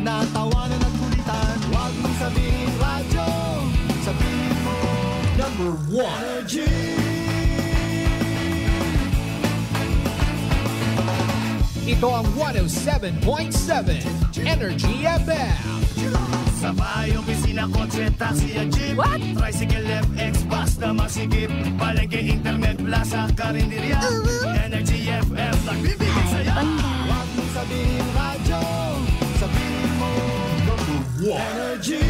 na tawanan at kulitan. Huwag mong sabihin radyo, sabihin mo number 1 Energy. Ito ang 107.7 Energy FM. Sa bahay, opisina, kotse, taxi at jeep. What? Tricycle, FX, basta masigip. Palengke, internet, plaza, karinderya. Energy FM, nagbibigay saya. Huwag mong sabihin radyo, sabihin mo number 1 Energy.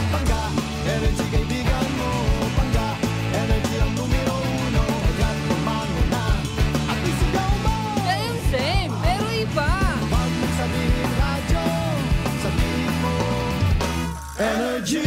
Pangga, energy kaibigan mo. Pangga, energy ang numero 1. Agad tumango na at isigaw mo. Same, pero iba. Huwag mong sabihin radyo, sabihin mo energy.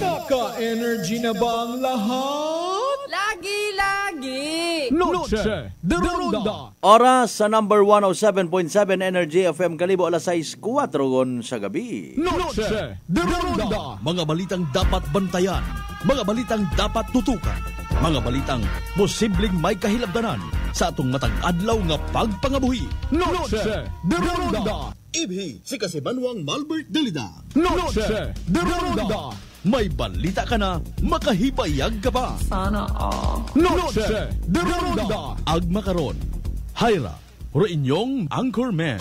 Naka-energy na ba ang lahat? Lagi-lagi. Noche de Ronda. Oras sa number 107.7 Energy FM Kalibo, alas 6:04 sa gabi. Noche de Ronda. Mga balitang dapat bantayan, mga balitang dapat tutukan, mga balitang posibleng may kahilabdanan sa atong matag adlaw nga pagpangabuhi. Noche de Ronda. Ibhi si Kasibanwang Malbert Dalida. Noche de Ronda. May balita ka na, makahibayag ka pa. Sana all. Noche de Ronda. Agma karon, Hyra, ro inyong Anchorman.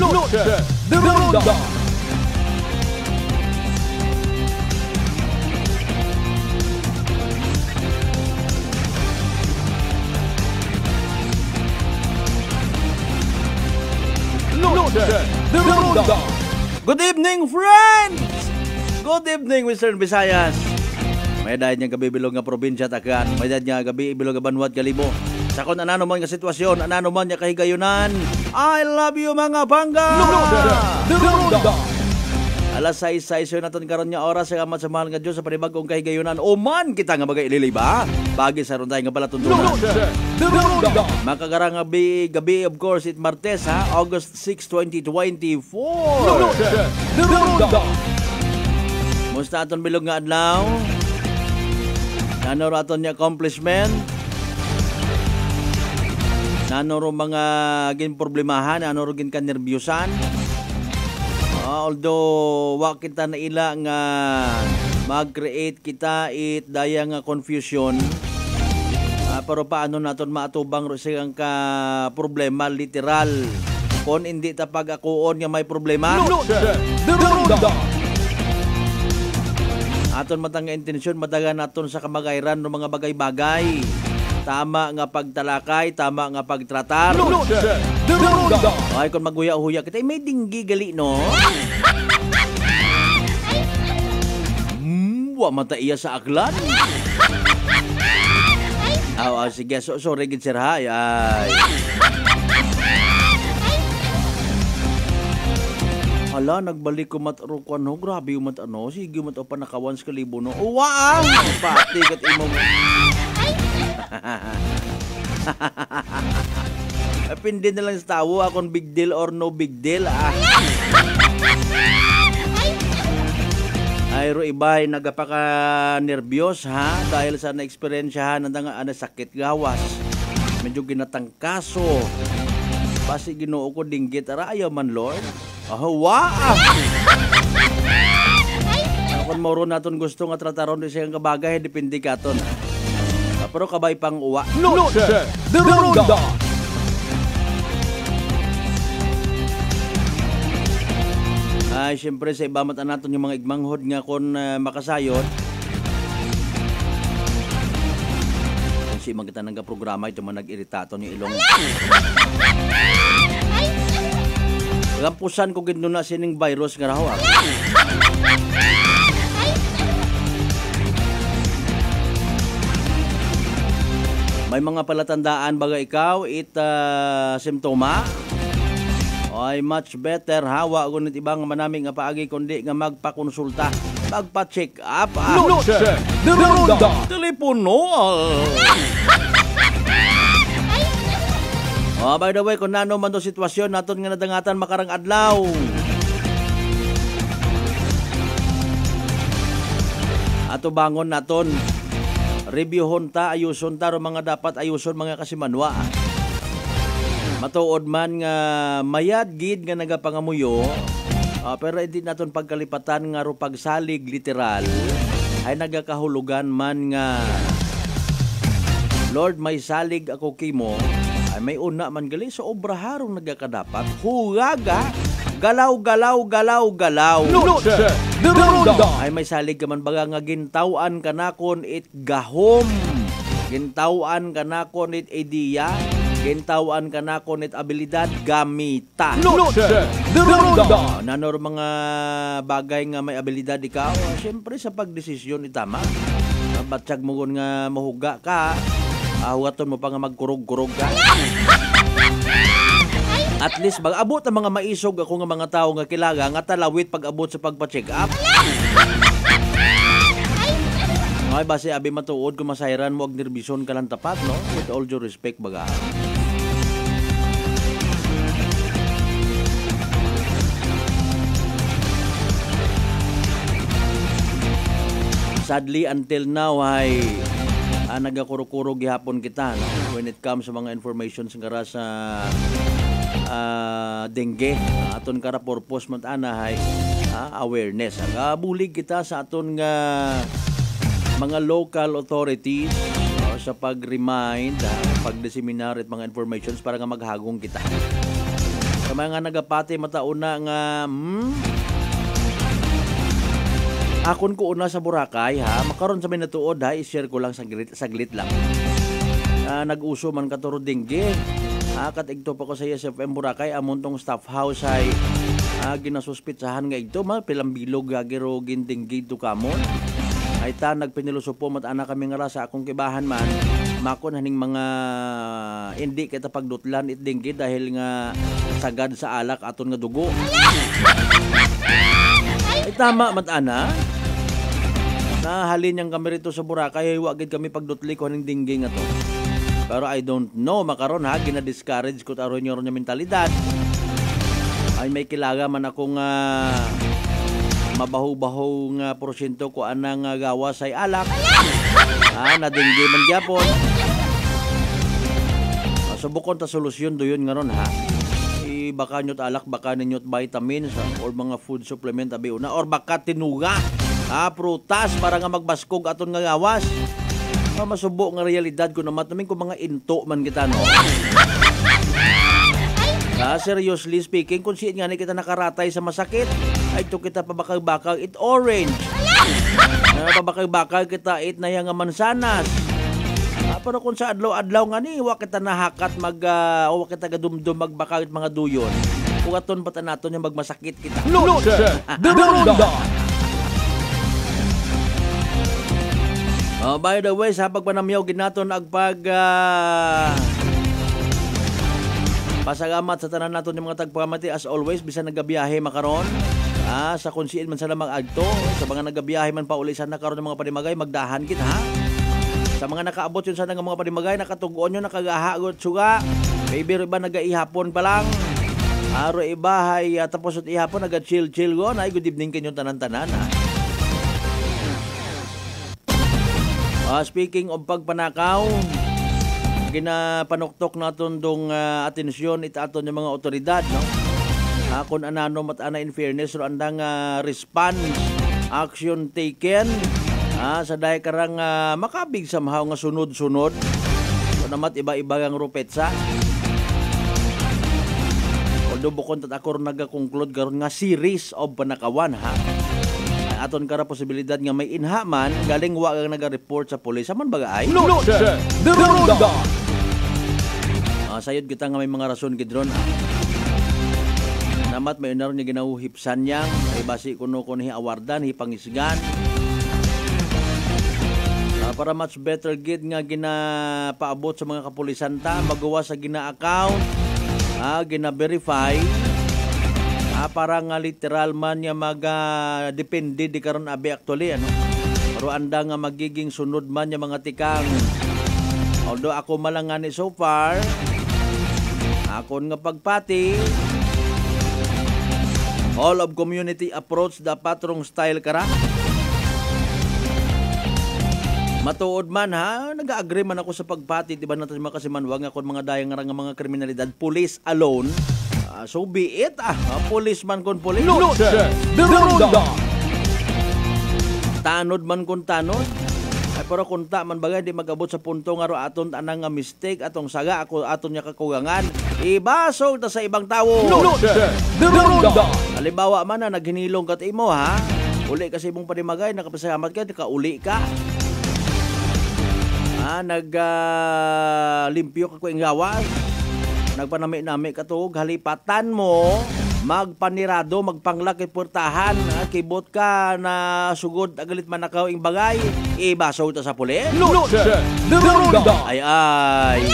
Noche de Ronda. Noche de Ronda. Good evening, friends! Good evening, Western Visayas. May dahil niyang gabi-bilog nga probinsya takan. May dahil niya gabi-bilog nga banwat Kalibo. Sa kung anano man nga sitwasyon, anano man niya kahigayunan, I love you mga bangga! Noche de Ronda. Alas 6:06 naton karon nga oras sa amat sa mahal nga Dios sa panibagong kahigayunan. Oman kita nga bagay ililiba. Bagi sa ron tayo nga palatuntunan. Noche de Ronda. Makagarang gabi of course it Martes August 6, 2024. Noche de Ronda. Musta aton bilog nga adlaw? Ano aton niya accomplishment? Ano ro mga gin problemahan, ano ro gin kanerbyusan? Although wa kita na ila nga mag-create kita it daya nga confusion. Pero paano naton maatubang ro siyang ka problema literal? Kung hindi ta pag-akuon nga may problema. Noche de Ronda. Aton matang nga intensyon madagan naton sa kamagayran ng mga bagay-bagay. Tama nga pagtalakay, tama nga pagtratar. Noche de Ronda. Ay, kung maghuya-huya kita, may dinggi gali, no? Wa mata iya sa aklan. Sige, sorry, gid sir, hay. Hala, nagbalik ko matrukan, no? Grabe yung matano. Sige, mataw pa nakawan sa Kalibo, no? Uwaang! Pati kat imo mo. Pindi na lang sa tawo akong big deal or no big deal. Ay ro ibay nagapaka-nervyos ha dahil sa na-eksperyensyahan nga sakit gawas. Medyo ginatangkaso. Basi Ginoo ko dinggit ara ayaw man Lord. Wow! Kung moro naton gusto nga trataron di siyang kabagay depende katon. Pero kabay pang uwa. Noche de Ronda. Ay, siyempre sa iba mata naton yung mga igmanghod nga kon makasayod. Kasi magkita ng programa ito man nag-iritato ni ilong. Gampusan ko gid na sining virus nga raw. May mga palatandaan baga ikaw simptoma? Ay much better hawa gunit ibang manaming nga paagi kundi nga magpakonsulta, magpa-check up. Noche de Ronda. Telepono. By the way, kung nano man to sitwasyon naton nga nadangatan makarang adlaw. Ato bangon naton. Reviewon ta, ayuson ta, ro mga dapat ayuson mga kasimanwa. Matuod man nga mayad gid nga nagapangamuyo, pero hindi naton pagkalipatan nga ro pagsalig literal ay nagakahulugan man nga Lord, may salig ako kimo, ay may una man gali sa obraharong nagakadapat, hugaga, galaw. Noche de Ronda. Ay may salig ka man baga nga gintawan kanakon it gahom, gintawan kanakon it ideya, gintawan kanakon it abilidad gamita. Noche de Ronda. Nanor mga bagay nga may abilidad ikaw, siyempre sa pagdesisyon itama. Batsag mo nga mahuga ka, ahugaton mo pa nga magkurog-kurog ka. At least mag-abot ang mga maisog ako nga mga tao nga kilaga nga talawit pag-abot sa pagpa-check up. Ay base abi matuod kung masayran mo ag nerbisyon ka lang tapat, no? With all due respect baga. Sadly until now ay nagakurog-kurog gihapon kita, no? When it comes sa mga information nga sa dengue, aton kara purpose man ana hay awareness. Bulig kita sa aton nga mga local authorities sa pag-remind, pag-disseminar at mga informations para nga maghagong kita. Sa mga nagapati matauna nga akon ko una sa Boracay makaron sa may natuod i-share ko lang saglit lang. Nag-uso man katuro dengue. Katigto pa ko sa SFM Boracay amon tong staff house ay ginasuspitsahan nga ito pilang bilog gagero gindengue to kamon. Ay ta nagpinilusupo mat ana kami nga sa akong kibahan man makon haning mga hindi kita pagdutlan it dengue dahil nga sagad sa alak aton nga dugo. Ay tama mat ana. Nahalin yang kami rito sa Boracay ay wagid kami pagdutli ko haning dengue nga to. Pero I don't know, makaron gina-discourage ko taron yung mentalidad. Ay may kilaga man akong mabaho-baho nga porsyento ko anang gawas ay alak. Nadinggi man gyapon. Subukon ta solusyon doyon nga ron baka nyot alak, baka ninyot vitamins or mga food supplement abi una or baka tinuga. Prutas para nga magbaskog aton nga gawas. Masubo nga realidad ko naman namin kung mga into man kita, no? Seriously speaking, kung siya nga na kita nakaratay sa masakit, ay ito kita pabakag-bakag it orange. Pabakag-bakag kita it na yung mansanas. Pero kung sa adlaw-adlaw nga ni, wak kita nahakat wak kita gadumdum magbakag mga duyon. Kung aton pata naton yung magmasakit kita. Noche de Ronda. By the way, sa pagpanamyaw ginaton agpag pasagamat sa tanan naton yung mga tagpamati as always bisan nagabiyahe makaron sa konsiin man sana mag-agto sa mga nagabiyahe man pauli sana karon ng mga panimagay magdahan kit sa mga nakaabot yun sana ng mga panimagay nakatugon yun nakagahagot suga maybe iba nagaihapon pa lang aro iba hay tapos at ihapon naga-chill gon ay good evening kanyo tanan-tanan Speaking of pagpanakaw, ginapanuktok naton dong atensyon itaton yung mga otoridad, no? Kung anano mat ana in fairness ro andang response action taken sa dahi karang makabig somehow nga sunod-sunod. So namat iba-iba ang rupetsa. Although bukod tat ako nagakonclude karon nga series of panakawan aton kara posibilidad nga may inha man galing wa nga naga-report sa pulis man baga ay Noche de Ronda. Sayod kita nga may mga rason gidron namat may unar niya ginauhipsan yang ay basi kuno hi awardan hi pangisgan para much better gid nga ginapaabot sa mga kapulisan ta magawa sa gina-account gina-verify para nga literal man niya depende di karon abi actually pero anda nga magiging sunod man niya mga tikang although ako malangani so far akon nga pagpati all of community approach dapat rong style kara Matuod man ha, nag-agree man ako sa pagpati, di ba natin mga kasimanwag nga kung mga dayang nga mga kriminalidad, police alone. So be it police man kon police. Noche de Ronda. Tanod man kon tanod. Ay pero kunta man bagay di magabot sa punto nga ro aton anang nga mistake atong saga ako aton nya kakugangan. Ibasog ta sa ibang tawo. Noche de Ronda. Halimbawa man na naghinilong kat imo ha. Uli kasi mong panimagay nakapasalamat ka, nakauli ka. Limpyo ka ko yung gawas. Nagpanami-nami ka to, halipatan mo, magpanirado, magpanglakit portahan, kibot ka na sugod agalit manakaw ing bagay, ibasaw ta sa pulis. Noche de Ronda. Ay.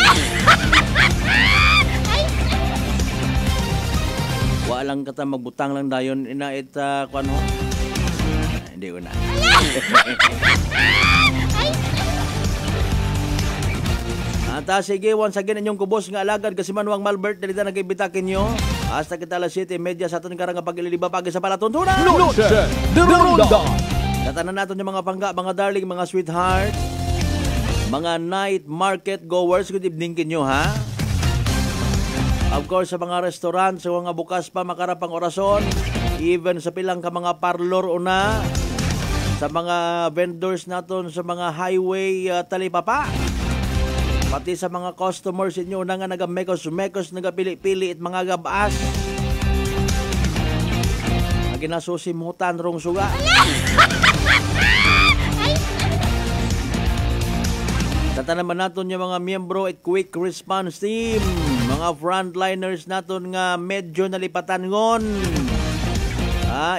Walang kata magbutang lang dayon inait kuan ho. Hindi ko na. Sige, once again inyong kubos nga alagad kasi Manuang Malbert dalita nagibitakin nyo. Hasta kita alas 7:30 sa aton karang pag-ililiba pagi sa palatuntunan. Noche de Ronda. Tatanan natin yung mga pangga, mga darling, mga sweetheart, mga night market goers, good evening kinyo ha. Of course sa mga restaurant, sa mga bukas pa makarapang orason, even sa pilang ka mga parlor una, sa mga vendors naton sa mga highway talipapa. Pati sa mga customers inyo na nga nagamekos-mekos, nagapili-pili at mga gabaas. Ginasusimutan rong suga. Tata naman natin yung mga miyembro at quick response team. Mga frontliners natin nga medyo nalipatan ngon.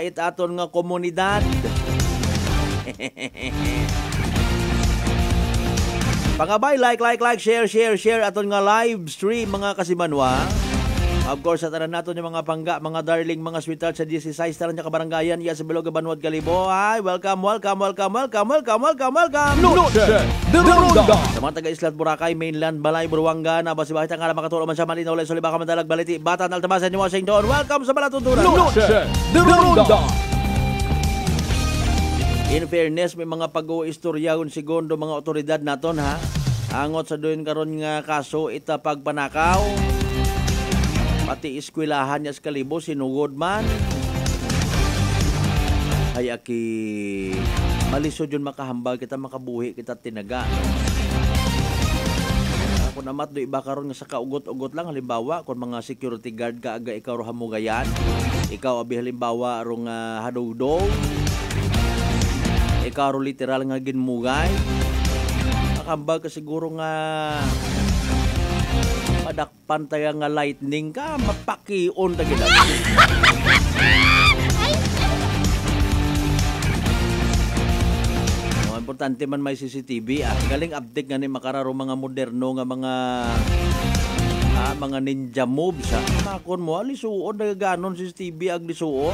Itaton nga komunidad. Pangabay, like, share aton nga live stream mga kasimanwa. Of course, sa tanan naton yung mga pangga, mga darling, mga sweetheart sa 16 tanan niya kabaranggayan, iya sa Bilog Banwad Kalibo. Hi, welcome. Noche de Ronda. Sa mga taga-Islat Boracay, Mainland, Balay, Buruanga, Nabasibahit, ang alam makatulo man sa Malinaw, Suliba, Kamadalag, Baliti, Batan, Altabasan, New Washington. Welcome sa Balatuntunan. Noche de Ronda. In fairness, may mga pag-uistoryahon segundo mga otoridad naton ha. Angot sa doon karon nga kaso ita pagpanakaw. Pati eskwelahan niya sa Kalibo, sinugod man. Ay aki, malisod yun makahambal kita, makabuhi kita tinaga. Ako namat do iba karon nga sa kaugot-ugot lang. Halimbawa, kung mga security guard ka aga ikaw ro hamugayan. Ikaw abi halimbawa rong hadugdog. Ikaw ro literal nga ginmugay. Makahambal ka siguro nga padakpan tayo nga lightning ka, mapakion ta gid. Importante man may CCTV galing update nga ni makararo mga moderno nga mga ninja moves makon mo alisuon na ganon CCTV ag lisuon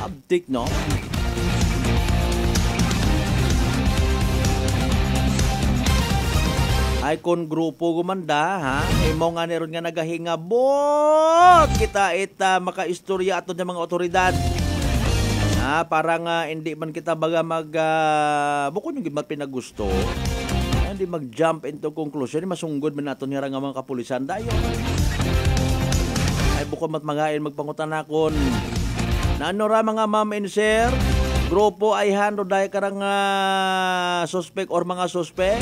update no. Ay kon grupo gumanda ha imo nga neron nga nagahinga bot kita makaistorya aton sa mga otoridad. Parang hindi man kita baga bukod yung gimat pinagusto, hindi mag-jump into conclusion, masunggod man natin nga mga kapulisan dayon. Ay bukod mat magain magpangutanakon. Naano ra mga ma'am and sir, grupo ay hando dahil karang suspect or mga suspect.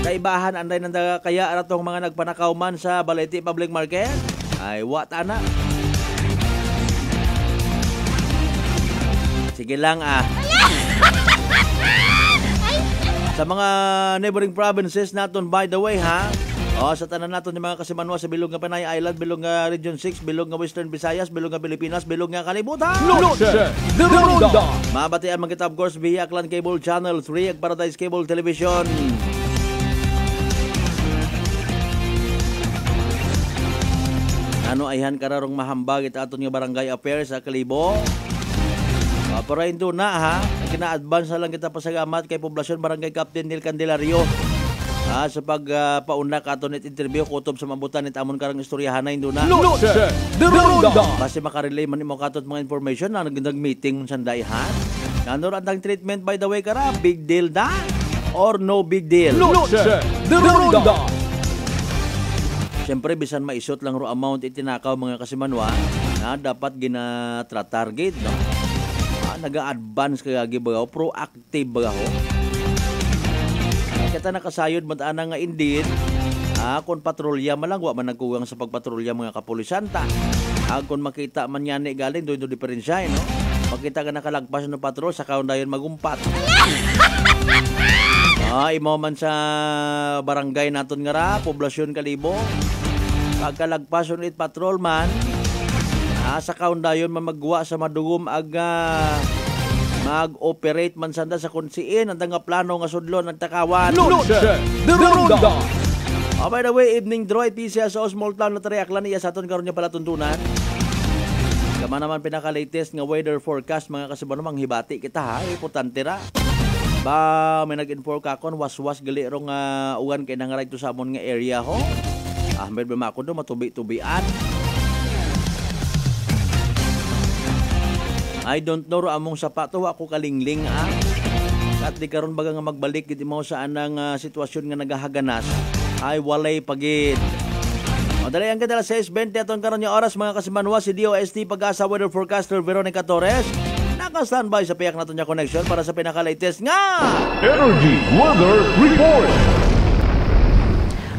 Kaibahan anday nanda kaya aratong mga nagpanakaw man sa Balete Public Market. Ay wata na. Sige lang Sa mga neighboring provinces naton by the way ha. Sa tanan naton yung mga kasimanwa sa Bilog nga Panay Island, Bilog nga Region 6, Bilog nga Western Visayas, Bilog nga Pilipinas, Bilog nga Kalibutan. Noche de Ronda. Mabatian man kita of course via Aklan Cable Channel 3 ag Paradise Cable Television. Ano ayhan kararong mahambag ita aton nga barangay affairs sa Kalibo. Pero hindi na ha, kina-advance na lang kita pasagamat kay Poblasyon Barangay Captain Nil Candelario sa pagpauna ka aton net interview kutob sa mabutan nit amon karang istoryahan na hindi na. Noche de Ronda. Base makarelay man imo katot mga information na nag-meeting sanday ha. Nandoon ang treatment by the way kara, big deal da or no big deal? Noche de Ronda. Siyempre, bisan maisot lang ro amount itinakaw mga kasimanwa na dapat gina-target, no? Naga-advance kaya gibaw, proactive ba ho? Kita nakasayod matana nga indeed, kung patrolya malangwa man nagkugang sa pagpatrolya mga kapulisanta. Kung makita man yan galing, doon diferensya, no? Makita ka nakalagpas ng patrol, sa kaon dayon magumpat. Imo man sa barangay naton nga ra, poblasyon Kalibo. Pagkalagpas ulit patrol man, sa kaon dayon mamagwa sa madugom aga mag-operate man sanda sa kunsiin ang nga plano nga sudlon ng takawan. Noche de Ronda. By the way, evening draw PCS sa small town na Tariaklan iya sa aton karon nya palatuntunan. Kama naman pinaka-latest nga weather forecast mga kasiban mang hibati kita ha, importante ra. Ba may nag-inform ka kon was-was gali ro nga uwan kay nang right to sa amon nga area ho. May ba mako do matubi-tubian. I don't know ro among sapato ako kalingling At di karon baga nga magbalik gid mo sa anang sitwasyon nga nagahaganas ay walay pagid. Madali ang kadala 6:20 aton karon nga oras mga kasimanwa si DOST Pag-asa Weather Forecaster Veronica Torres. Naka-standby sa piyak naton nga connection para sa pinaka-latest nga Energy Weather Report.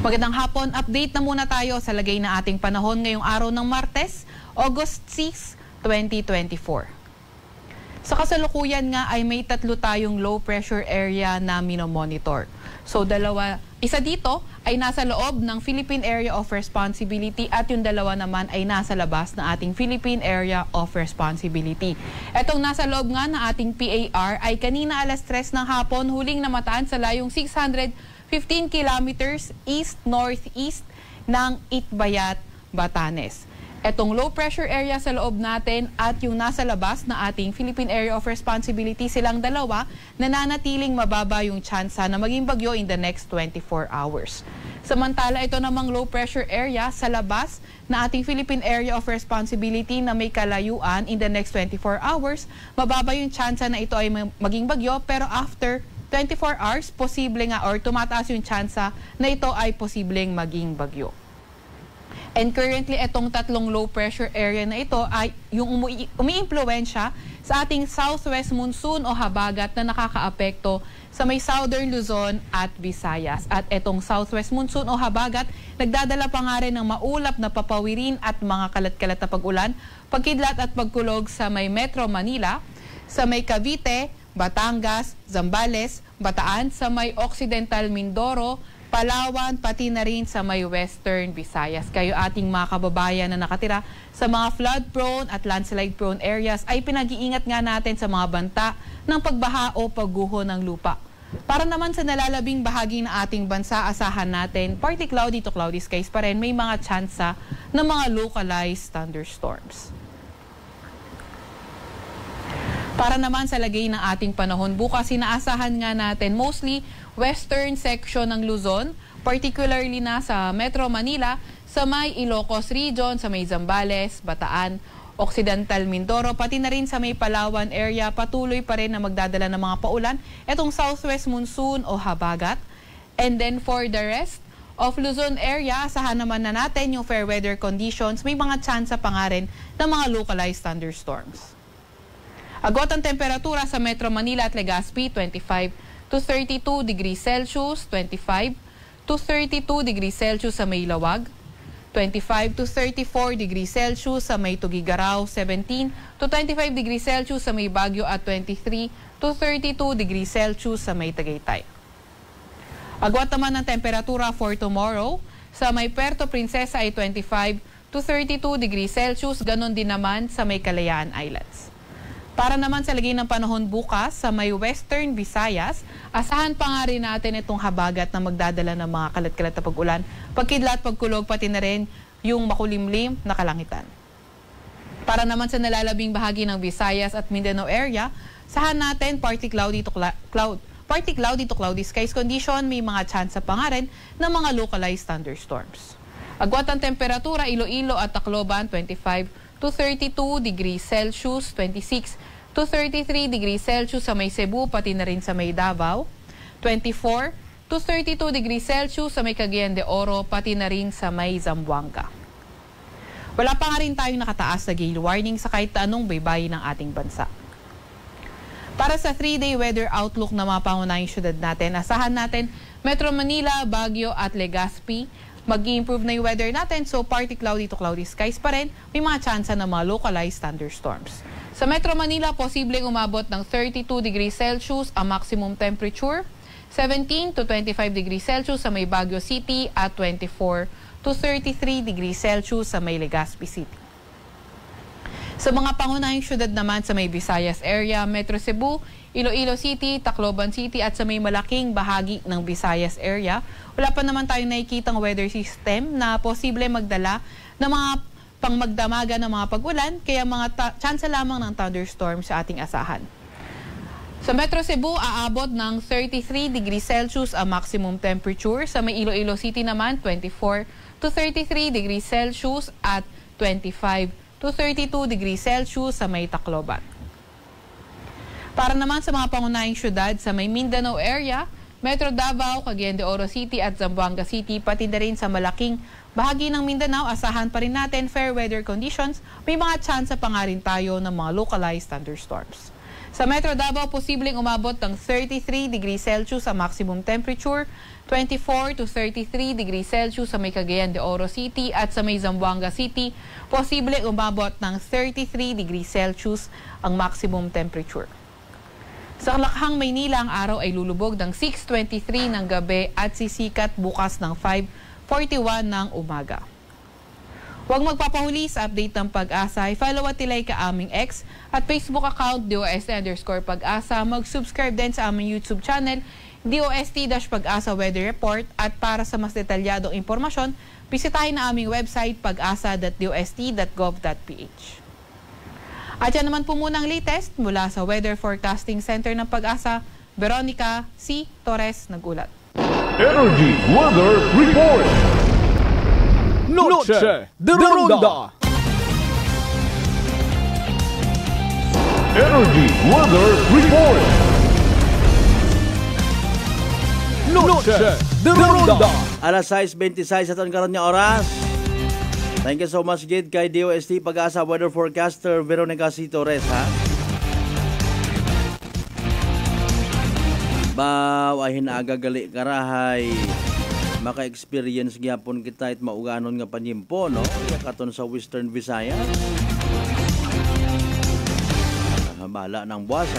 Magandang hapon, update na muna tayo sa lagay na ating panahon ngayong araw ng Martes, August 6, 2024. Sa kasalukuyan nga ay may 3 tayong low pressure area na minomonitor. So isa dito ay nasa loob ng Philippine Area of Responsibility at yung dalawa naman ay nasa labas ng ating Philippine Area of Responsibility. Etong nasa loob nga ng ating PAR ay kanina alas 3 ng hapon huling namataan sa layong 615 kilometers east-northeast ng Itbayat, Batanes. Etong low pressure area sa loob natin at yung nasa labas na ating Philippine Area of Responsibility, silang dalawa, nananatiling mababa yung tsansa na maging bagyo in the next 24 hours. Samantala, ito namang low pressure area sa labas na ating Philippine Area of Responsibility na may kalayuan in the next 24 hours, mababa yung tsansa na ito ay maging bagyo, pero after 24 hours, posible nga or tumataas yung tsansa na ito ay posibleng maging bagyo. And currently, itong 3 low pressure area na ito ay yung umi-impluwensya sa ating southwest monsoon o habagat na nakakaapekto sa may southern Luzon at Visayas. At itong southwest monsoon o habagat, nagdadala pa nga rin ng maulap na papawirin at mga kalat-kalat na pag-ulan, pagkidlat at pagkulog sa may Metro Manila, sa may Cavite, Batangas, Zambales, Bataan, sa may Occidental Mindoro, Palawan, pati na rin sa may Western Visayas. Kayo ating mga kababayan na nakatira sa mga flood-prone at landslide-prone areas ay pinag-iingat nga natin sa mga banta ng pagbaha o pagguho ng lupa. Para naman sa nalalabing bahagi ng ating bansa, asahan natin partly cloudy to cloudy skies pa rin, may mga tsansa ng mga localized thunderstorms. Para naman sa lagay ng ating panahon, bukas inaasahan nga natin mostly western section ng Luzon, particularly na sa Metro Manila, sa may Ilocos Region, sa may Zambales, Bataan, Occidental Mindoro, pati na rin sa may Palawan area, patuloy pa rin na magdadala ng mga paulan, itong southwest monsoon o habagat. And then for the rest of Luzon area, asahan naman na natin yung fair weather conditions, may mga tsansa pa nga rin ng mga localized thunderstorms. Agwat ang temperatura sa Metro Manila at Legazpi, 25 to 32 degrees Celsius, 25 to 32 degrees Celsius sa may Lawag, 25 to 34 degrees Celsius sa may Tugigaraw, 17 to 25 degrees Celsius sa may Baguio at 23 to 32 degrees Celsius sa may Tagaytay. Agwat naman ang temperatura for tomorrow, sa may Puerto Princesa ay 25 to 32 degrees Celsius, ganon din naman sa may Kalayaan Islands. Para naman sa lagay ng panahon bukas sa may Western Visayas, asahan pa nga rin natin itong habagat na magdadala ng mga kalat-kalat na pag-ulan, pagkidlat, pagkulog, pati na rin yung makulimlim na kalangitan. Para naman sa nalalabing bahagi ng Visayas at Mindanao area, asahan natin partly cloudy to cloudy skies condition, may mga tsansa pa nga rin ng mga localized thunderstorms. Agwat ang temperatura, Iloilo at Tacloban, 25 to 32 degrees Celsius, 26 to 33 degrees Celsius sa may Cebu, pati na rin sa may Davao. 24 to 32 degrees Celsius sa may Cagayan de Oro, pati na rin sa may Zamboanga. Wala pa nga rin tayong nakataas na gale warning sa kahit anong baybayin ng ating bansa. Para sa 3-day weather outlook na mga pangunahing syudad natin, asahan natin Metro Manila, Baguio at Legazpi. Mag-i-improve na yung weather natin, so partly cloudy to cloudy skies pa rin. May mga tsansa ng mga localized thunderstorms. Sa Metro Manila, posibleng umabot ng 32 degrees Celsius ang maximum temperature, 17 to 25 degrees Celsius sa may Baguio City at 24 to 33 degrees Celsius sa may Legazpi City. Sa mga pangunahing syudad naman sa may Visayas area, Metro Cebu, Iloilo City, Tacloban City at sa may malaking bahagi ng Visayas area, wala pa naman tayong nakikitang weather system na posible magdala ng mga pangmagdamaga ng mga pag-ulan, kaya mga tsansa lamang ng thunderstorm sa ating asahan. Sa Metro Cebu, aabot ng 33 degrees Celsius ang maximum temperature. Sa may Iloilo City naman, 24 to 33 degrees Celsius at 25 to 32 degrees Celsius sa may Tacloban. Para naman sa mga pangunahing syudad sa may Mindanao area, Metro Davao, Cagayan de Oro City at Zamboanga City, pati na rin sa malaking bahagi ng Mindanao, asahan pa rin natin fair weather conditions. May mga tsansa pa nga rin tayo ng mga localized thunderstorms. Sa Metro Davao, posibleng umabot ng 33 degrees Celsius ang maximum temperature, 24 to 33 degrees Celsius sa may Cagayan de Oro City at sa may Zamboanga City, posibleng umabot ng 33 degrees Celsius ang maximum temperature. Sa Lakhang, Maynila, ang araw ay lulubog ng 6:23 ng gabi at sisikat bukas ng 5:41 ng umaga. Huwag magpapahuli sa update ng Pag-asa. I-follow at tilay ka aming X at Facebook account DOST_Pag-asa. Mag-subscribe din sa aming YouTube channel DOST-Pag-asa Weather Report. At para sa mas detalyadong impormasyon, bisitahin na aming website pag-asa.dost.gov.ph. At yan naman po muna ang latest mula sa Weather Forecasting Center ng Pag-asa. Veronica C. Torres nag-ulat. Energy Weather Report. Noche de Ronda. Energy Weather Report. Noche de Ronda. Alas 6:26 aton karon nga oras. Thank you so much gid kay DOST Pag-asa Weather Forecaster Veronica C. Torres ha. Bawahin aga gali karahay. Maka-experience gyapon kita it mauganon nga panyimpo no. Katon sa Western Visayas. Bala ng buwasa.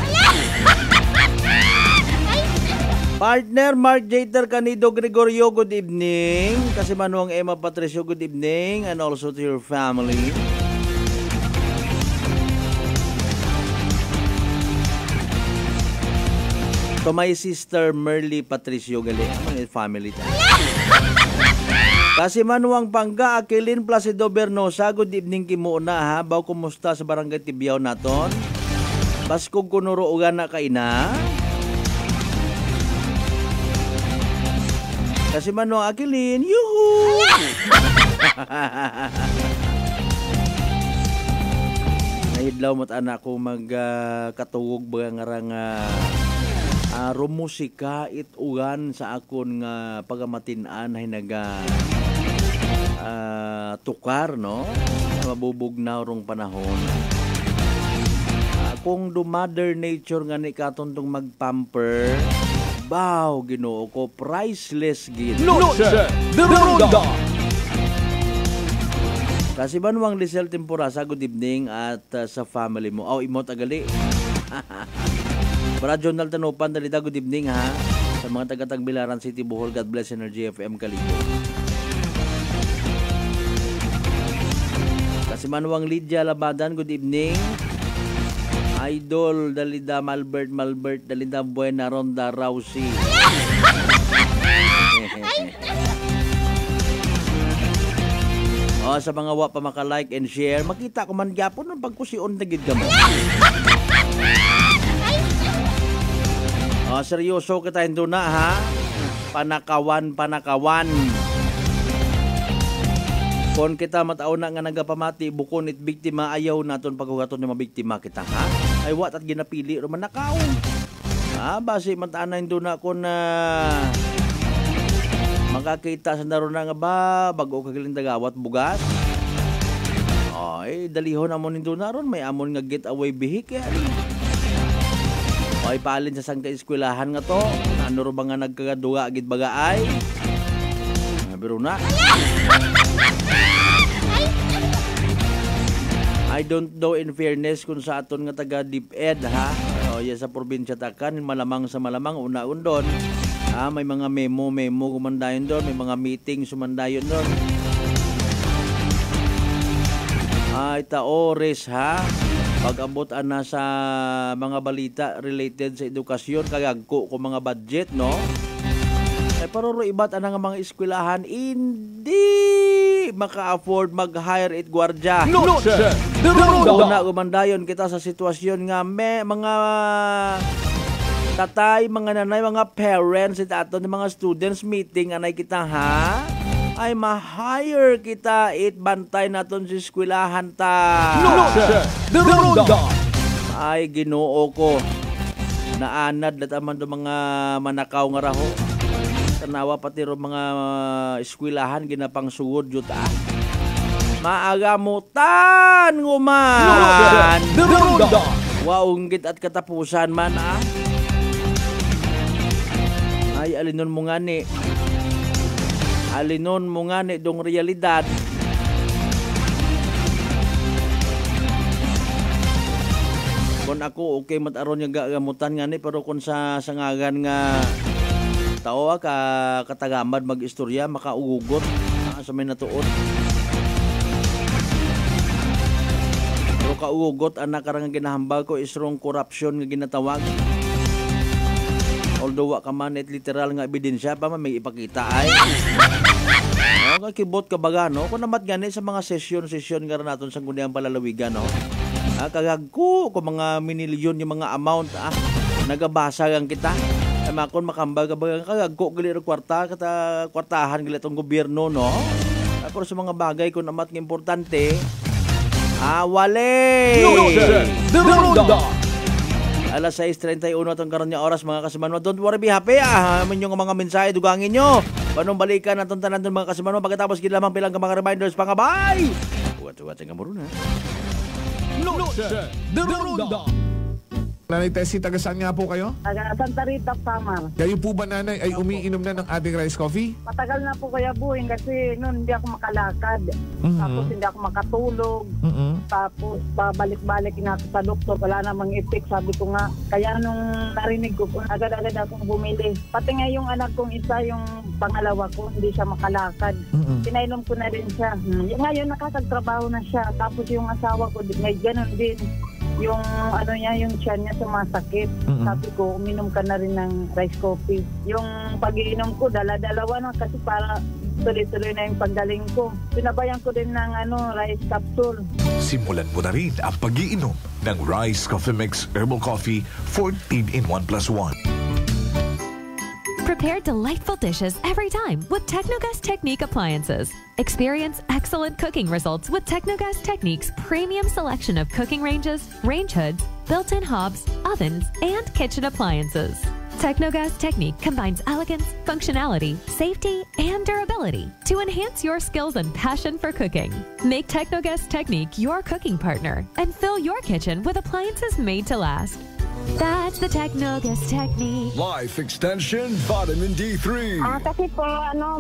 Partner Mark Jater Canido Gregorio, good evening. Kasi Manuang Emma Patricio, good evening. And also to your family. To my sister Merly Patricio gali. Ang family tayo. Kasi Manuang Pangga, Aquilin Placido Bernosa, good evening kimuna ha. Baw kumusta sa barangay Tibiao naton? Baskog kunuro ugan na kaina. Kasi Manuang Aquilin, yuhu! Nahidlaw mat anak ko magkatuwog ba nga rang rumusika it ugan sa akon nga pagamatin-an ay naga tukar no mabubog na rong panahon. Kung do Mother Nature nga ni katon tong magpamper, baw Ginoo ko priceless gid. Noche de Ronda. Kasi Manuang Lisel Temporasa, good evening at sa family mo. Imo tagali. Para Jonal Tanupan, dalita, good evening ha. Sa mga taga-Tagbilaran City, Bohol, God bless Energy FM Kalibo. Kasi Manuang Lydia Labadan, good evening. Idol, Dalida Malbert, Dalida Buena, Ronda Rousey. Sa mga wa pa maka-like and share, makita ko man gyapon ng pagkusion na gid kamo. Seryoso kita hindi na ha. Panakawan. Kung kita mataon na nga nagapamati, bukon it biktima, ayaw naton paghugaton ng mga biktima kita, ha? Ay, wat at ginapili, roman nakaw. Basi mataan doon na ako na makakita sa naroon na nga ba, bago kagaling dagawat bugas. Ay, dalihon amon doon na ron, may amon nga getaway vehicle. Ay, palin sa sangka eskwelahan nga to, ano ro ba nga nagkagaduga agit baga ay? Pero na. I don't know in fairness kung sa aton nga taga DepEd, ha. Sa probinsya takan, malamang sa malamang una-un doon. May mga memo kumandayon doon, may mga meeting sumandayon doon. Ay, taores, ha. Pag-abot na sa mga balita related sa edukasyon, kagagko ko mga budget, no? Pero iba't nga mga eskwelahan, hindi maka-afford mag-hire it gwardiya. Noche de Ronda. Na gumandayon kita sa sitwasyon nga may mga tatay, mga nanay, mga parents it ato ni mga students meeting anay kita, ha? Ay ma-hire kita it bantay naton sa eskwelahan ta. Noche de Ronda. Ay Ginoo ko. Naanad lataman do mga manakaw nga raho. Tanawa pati ro mga eskwelahan ginapang sugod juta. Maagamutan nguman. Waunggit at katapusan man, Ay alinon mo nga ni. Alinon mo nga ni dong realidad. Kung ako okay mataron yung gagamutan nga ni, pero kung sa sangagan nga tao ka katagamad mag-istorya makaugugot sa may natuon. Pero kaugugot anak karang ginahambal ko is wrong corruption nga ginatawag. Although wa ka man literal nga ebidensya pa may ipakita ay. Kibot ka baga, no? Kung namat gani sa mga sesyon nga naton sa guniang palalawigan, no? Kagagko ko mga minilyon yung mga amount, nagabasa lang kita. Makon makambal kagagko gali ro kwartahan gali tong gobyerno, no? Ako sa mga bagay kung namat nga importante, wale. De Ronda. Alas 6:31 atong karon nga oras mga kasimanwa. Don't worry, be happy. Amin yung mga mensahe dugangin nyo. Panong balikan atong tanan ton mga kasimanwa pagkatapos gid lamang pilang ka mga reminders pangabay. Wat nga muruna. Noche de Ronda. Nanay Tessie, taga saan nga po kayo? Taga Santa Rita, Samar. Kayo po ba, nanay, ay umiinom na ng ating rice coffee? Matagal na po kaya buhin kasi noon hindi ako makalakad. Tapos hindi ako makatulog. Tapos babalik-balik na ako sa doktor. Wala namang effect. Sabi ko nga, kaya nung narinig ko, agad-agad akong bumili. Pati nga yung anak kong isa, yung pangalawa ko, hindi siya makalakad. Pinainom ko na rin siya. Ngayon nakakagtrabaho na siya. Tapos yung asawa ko, may ganun din. Yung yung tiyan niya sumasakit. Sabi ko, uminom ka na rin ng rice coffee. Yung pag-iinom ko, dala-dalawa na kasi para tuloy-tuloy na yung paggaling ko. Pinabayan ko din ng rice capsule. Simulan mo na rin ang pag-iinom ng Rice Coffee Mix Herbal Coffee 14 in 1+1. Prepare delightful dishes every time with Technogas Technique appliances. Experience excellent cooking results with Technogas Technique's premium selection of cooking ranges, range hoods, built-in hobs, ovens, and kitchen appliances. Technogas Technique combines elegance, functionality, safety, and durability to enhance your skills and passion for cooking. Make Technogas Technique your cooking partner and fill your kitchen with appliances made to last. That's the Technogas Technique. Life Extension Vitamin D3. Kasi po,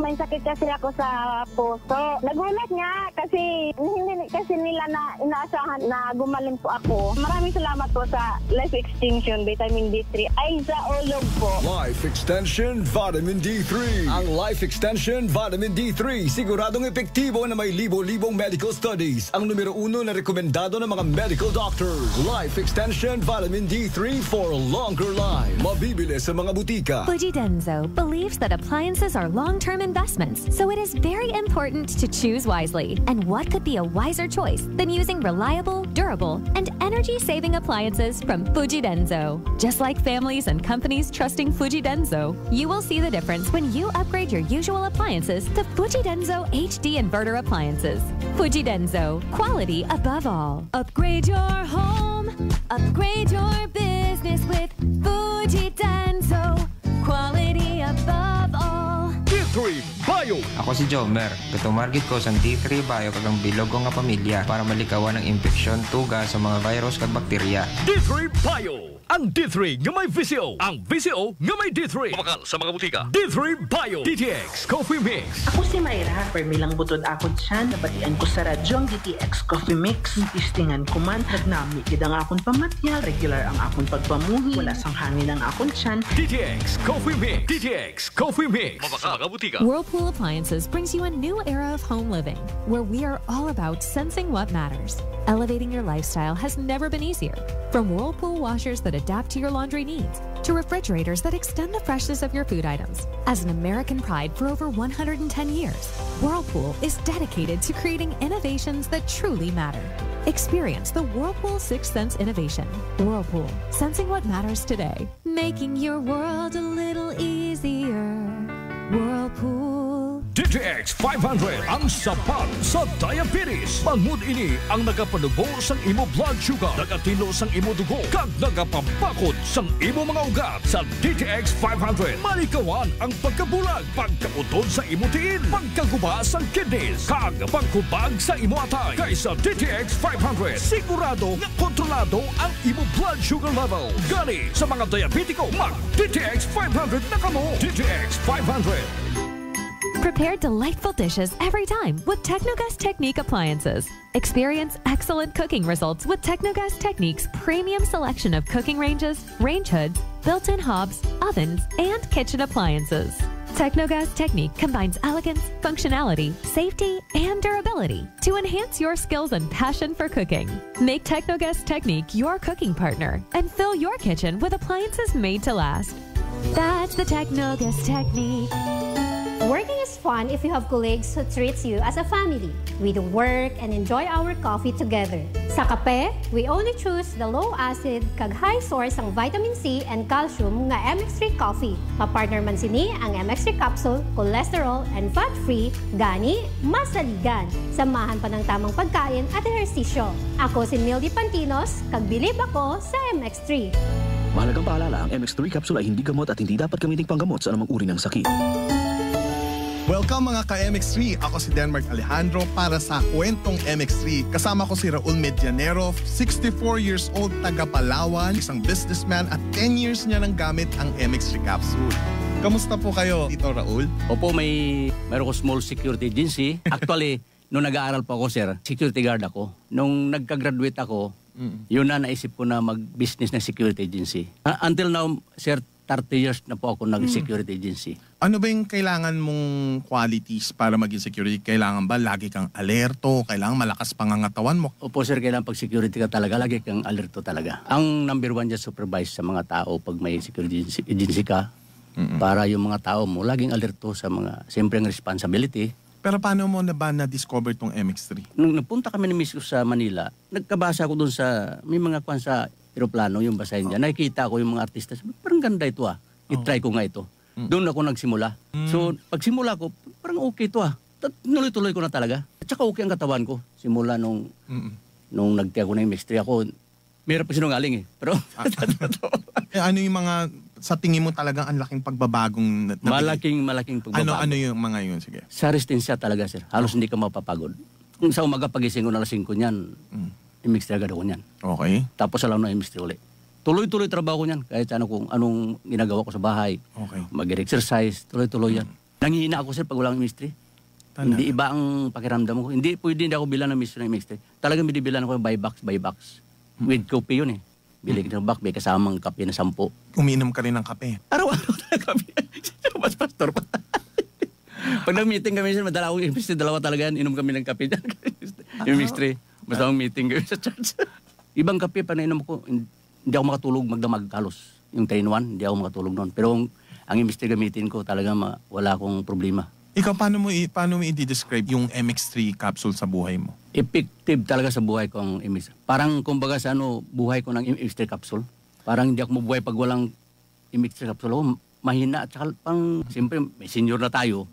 may sakit kasi ako sa puso. Nagulat nga kasi hindi kasi nila na inaasahan na gumaling po ako. Maraming salamat po sa Life Extension Vitamin D3 ay sa ulog po. Life Extension Vitamin D3. Ang Life Extension Vitamin D3 siguradong epektibo na may libo-libong medical studies. Ang numero 1 na rekomendado ng mga medical doctors. Life Extension Vitamin D3 D3 for longer life. Mabibili sa mga butika. Fuji Denso believes that appliances are long-term investments, so it is very important to choose wisely. And what could be a wiser choice than using reliable, durable, and energy-saving appliances from Fuji Denso? Just like families and companies trusting Fuji Denso, you will see the difference when you upgrade your usual appliances to Fuji Denso HD inverter appliances. Fuji Denso, quality above all. Upgrade your home, upgrade your business with Fuji Denso, quality above all. D3 Bio. Ako si Jomer. Gatumargit ko sa D3 Bio kagang bilog ko nga pamilya para malikawan ng infeksyon, tuga sa mga virus kag bakterya. D3 Bio. Ang D3 nga may VCO. Ang VCO nga may D3. Kumakal sa mga butika. D3 Bio. DTX Coffee Mix. Ako si Mayra. Permilang butod akon siya. Nabatian ko sa radyo ang DTX Coffee Mix. Tistingan ko man. Nagnami gid ang akon pamatya. Regular ang akon pagpamuhi. Wala sang hangin ang akon siyan. DTX Coffee Mix. DTX Coffee Mix. Kumakal sa mga butika. Whirlpool Appliances brings you a new era of home living, where we are all about sensing what matters. Elevating your lifestyle has never been easier. From Whirlpool washers that adapt to your laundry needs, to refrigerators that extend the freshness of your food items. As an American pride for over 110 years, Whirlpool is dedicated to creating innovations that truly matter. Experience the Whirlpool Sixth Sense innovation. Whirlpool, sensing what matters today. Making your world a little easier. Whirlpool. DTX 500 ang sapat sa diabetes. Bangod ini ang nagapanubo sang imo blood sugar, nagatilo sang imo dugo, kag nagapapakod sang imo mga ugat. Sa DTX 500, malikawan ang pagkabulag, pagkautod sa imo tiil, pagkaguba sang kidneys, kag pagkubag sa imo atay. Kaysa DTX 500, sigurado nga kontrolado ang imo blood sugar level. Gani sa mga diabetiko, mag DTX 500 na kamo. DTX 500. Prepare delightful dishes every time with Technogas Technique appliances. Experience excellent cooking results with Technogas Technique's premium selection of cooking ranges, range hoods, built-in hobs, ovens, and kitchen appliances. Technogas Technique combines elegance, functionality, safety, and durability to enhance your skills and passion for cooking. Make Technogas Technique your cooking partner and fill your kitchen with appliances made to last. That's the Technogas Technique. Working is fun if you have colleagues who treats you as a family. We do work and enjoy our coffee together. Sa kape, we only choose the low-acid kag high source ang vitamin C and calcium nga MX3 coffee. Mapartner man sini ang MX3 capsule, cholesterol, and fat-free, gani, masaligan. Samahan pa ng tamang pagkain at ehersisyo. Ako si Mildy Pantinos, kag bilib ako sa MX3. Mahalagang paalala, ang MX3 capsule ay hindi gamot at hindi dapat gamiting panggamot sa anumang uri ng sakit. Welcome mga ka-MX3! Ako si Denmark Alejandro para sa Kwentong MX3. Kasama ko si Raul Medianero, 64 years old, taga Palawan, isang businessman at 10 years niya nang gamit ang MX3 capsule. Kamusta po kayo dito, Raul? Opo, mayroon ko small security agency. Actually, nung nag-aaral po ako, sir, security guard ako. Nung nagka-graduate ako, yun na naisip ko na mag-business ng security agency. Until now, sir, 30 years na po ako nag-security agency. Ano ba yung kailangan mong qualities para maging security? Kailangan ba lagi kang alerto? Kailangan malakas pangangatawan mo? Opo sir, kailangan pag security ka talaga, lagi kang alerto talaga. Ang number one dyan, supervise sa mga tao pag may security agency ka. Para yung mga tao mo, laging alerto sa mga, siyempre ang responsibility. Pero paano mo na ba na-discover tong MX3? Nung napunta kami ni Miss sa Manila, nagkabasa ako dun sa, may mga kwan sa aeroplano, yung basahin dyan. Nakikita ko yung mga artista. Parang ganda ito I-try ko nga ito. Doon ako nagsimula. So, pagsimula ko, parang okay ito Nuloy-tuloy ko na talaga. At saka okay ang katawan ko. Simula nung nagtiya ko ng MX3 ako, mayroon pa sinungaling Pero, ano yung mga, sa tingin mo talagang ang laking pagbabagong malaking pagbabago. Ano yung mga yun? Sige. Sa resistensya talaga, sir. Halos hindi ka mapapagod. Kung sa umaga pagising ko na alas 5 niyan, MX3 agad ako niyan. Okay. Tapos alam na MX3 ulit. Tuloy-tuloy trabaho ko niyan. Kahit kung anong ginagawa ko sa bahay. Okay. Mag-exercise, tuloy-tuloy yan. Nangihina ako, sir, pag walang MX3. Hindi iba ang pakiramdam ko. Hindi ako bilan ng MX3. Talagang binibilan ako by box. With coffee yun Bili ka ng box, may kasamang kape na 10. Umiinom ka rin ng kape? Araw-araw na kape. Mas pastor pa. Pag nag-meeting kami, sir, madala akong MX3, dalawa talaga yan. Inom kami ng kape dyan. MX3. Basta ang meeting kami sa church. Ibang kape pa nainom ko. hindi ako makatulog magdamag halos. Yung 3-in-1, hindi ako makatulog noon. Pero ang imbis na gamitin ko, talaga wala akong problema. Ikaw, paano mo i-describe yung MX3 capsule sa buhay mo? Effective talaga sa buhay ko ang MX. Parang kumbaga sa buhay ko ng MX3 capsule. Parang hindi ako mabuhay pag walang MX3 capsule. Oh, mahina at saka siyempre may senior na tayo.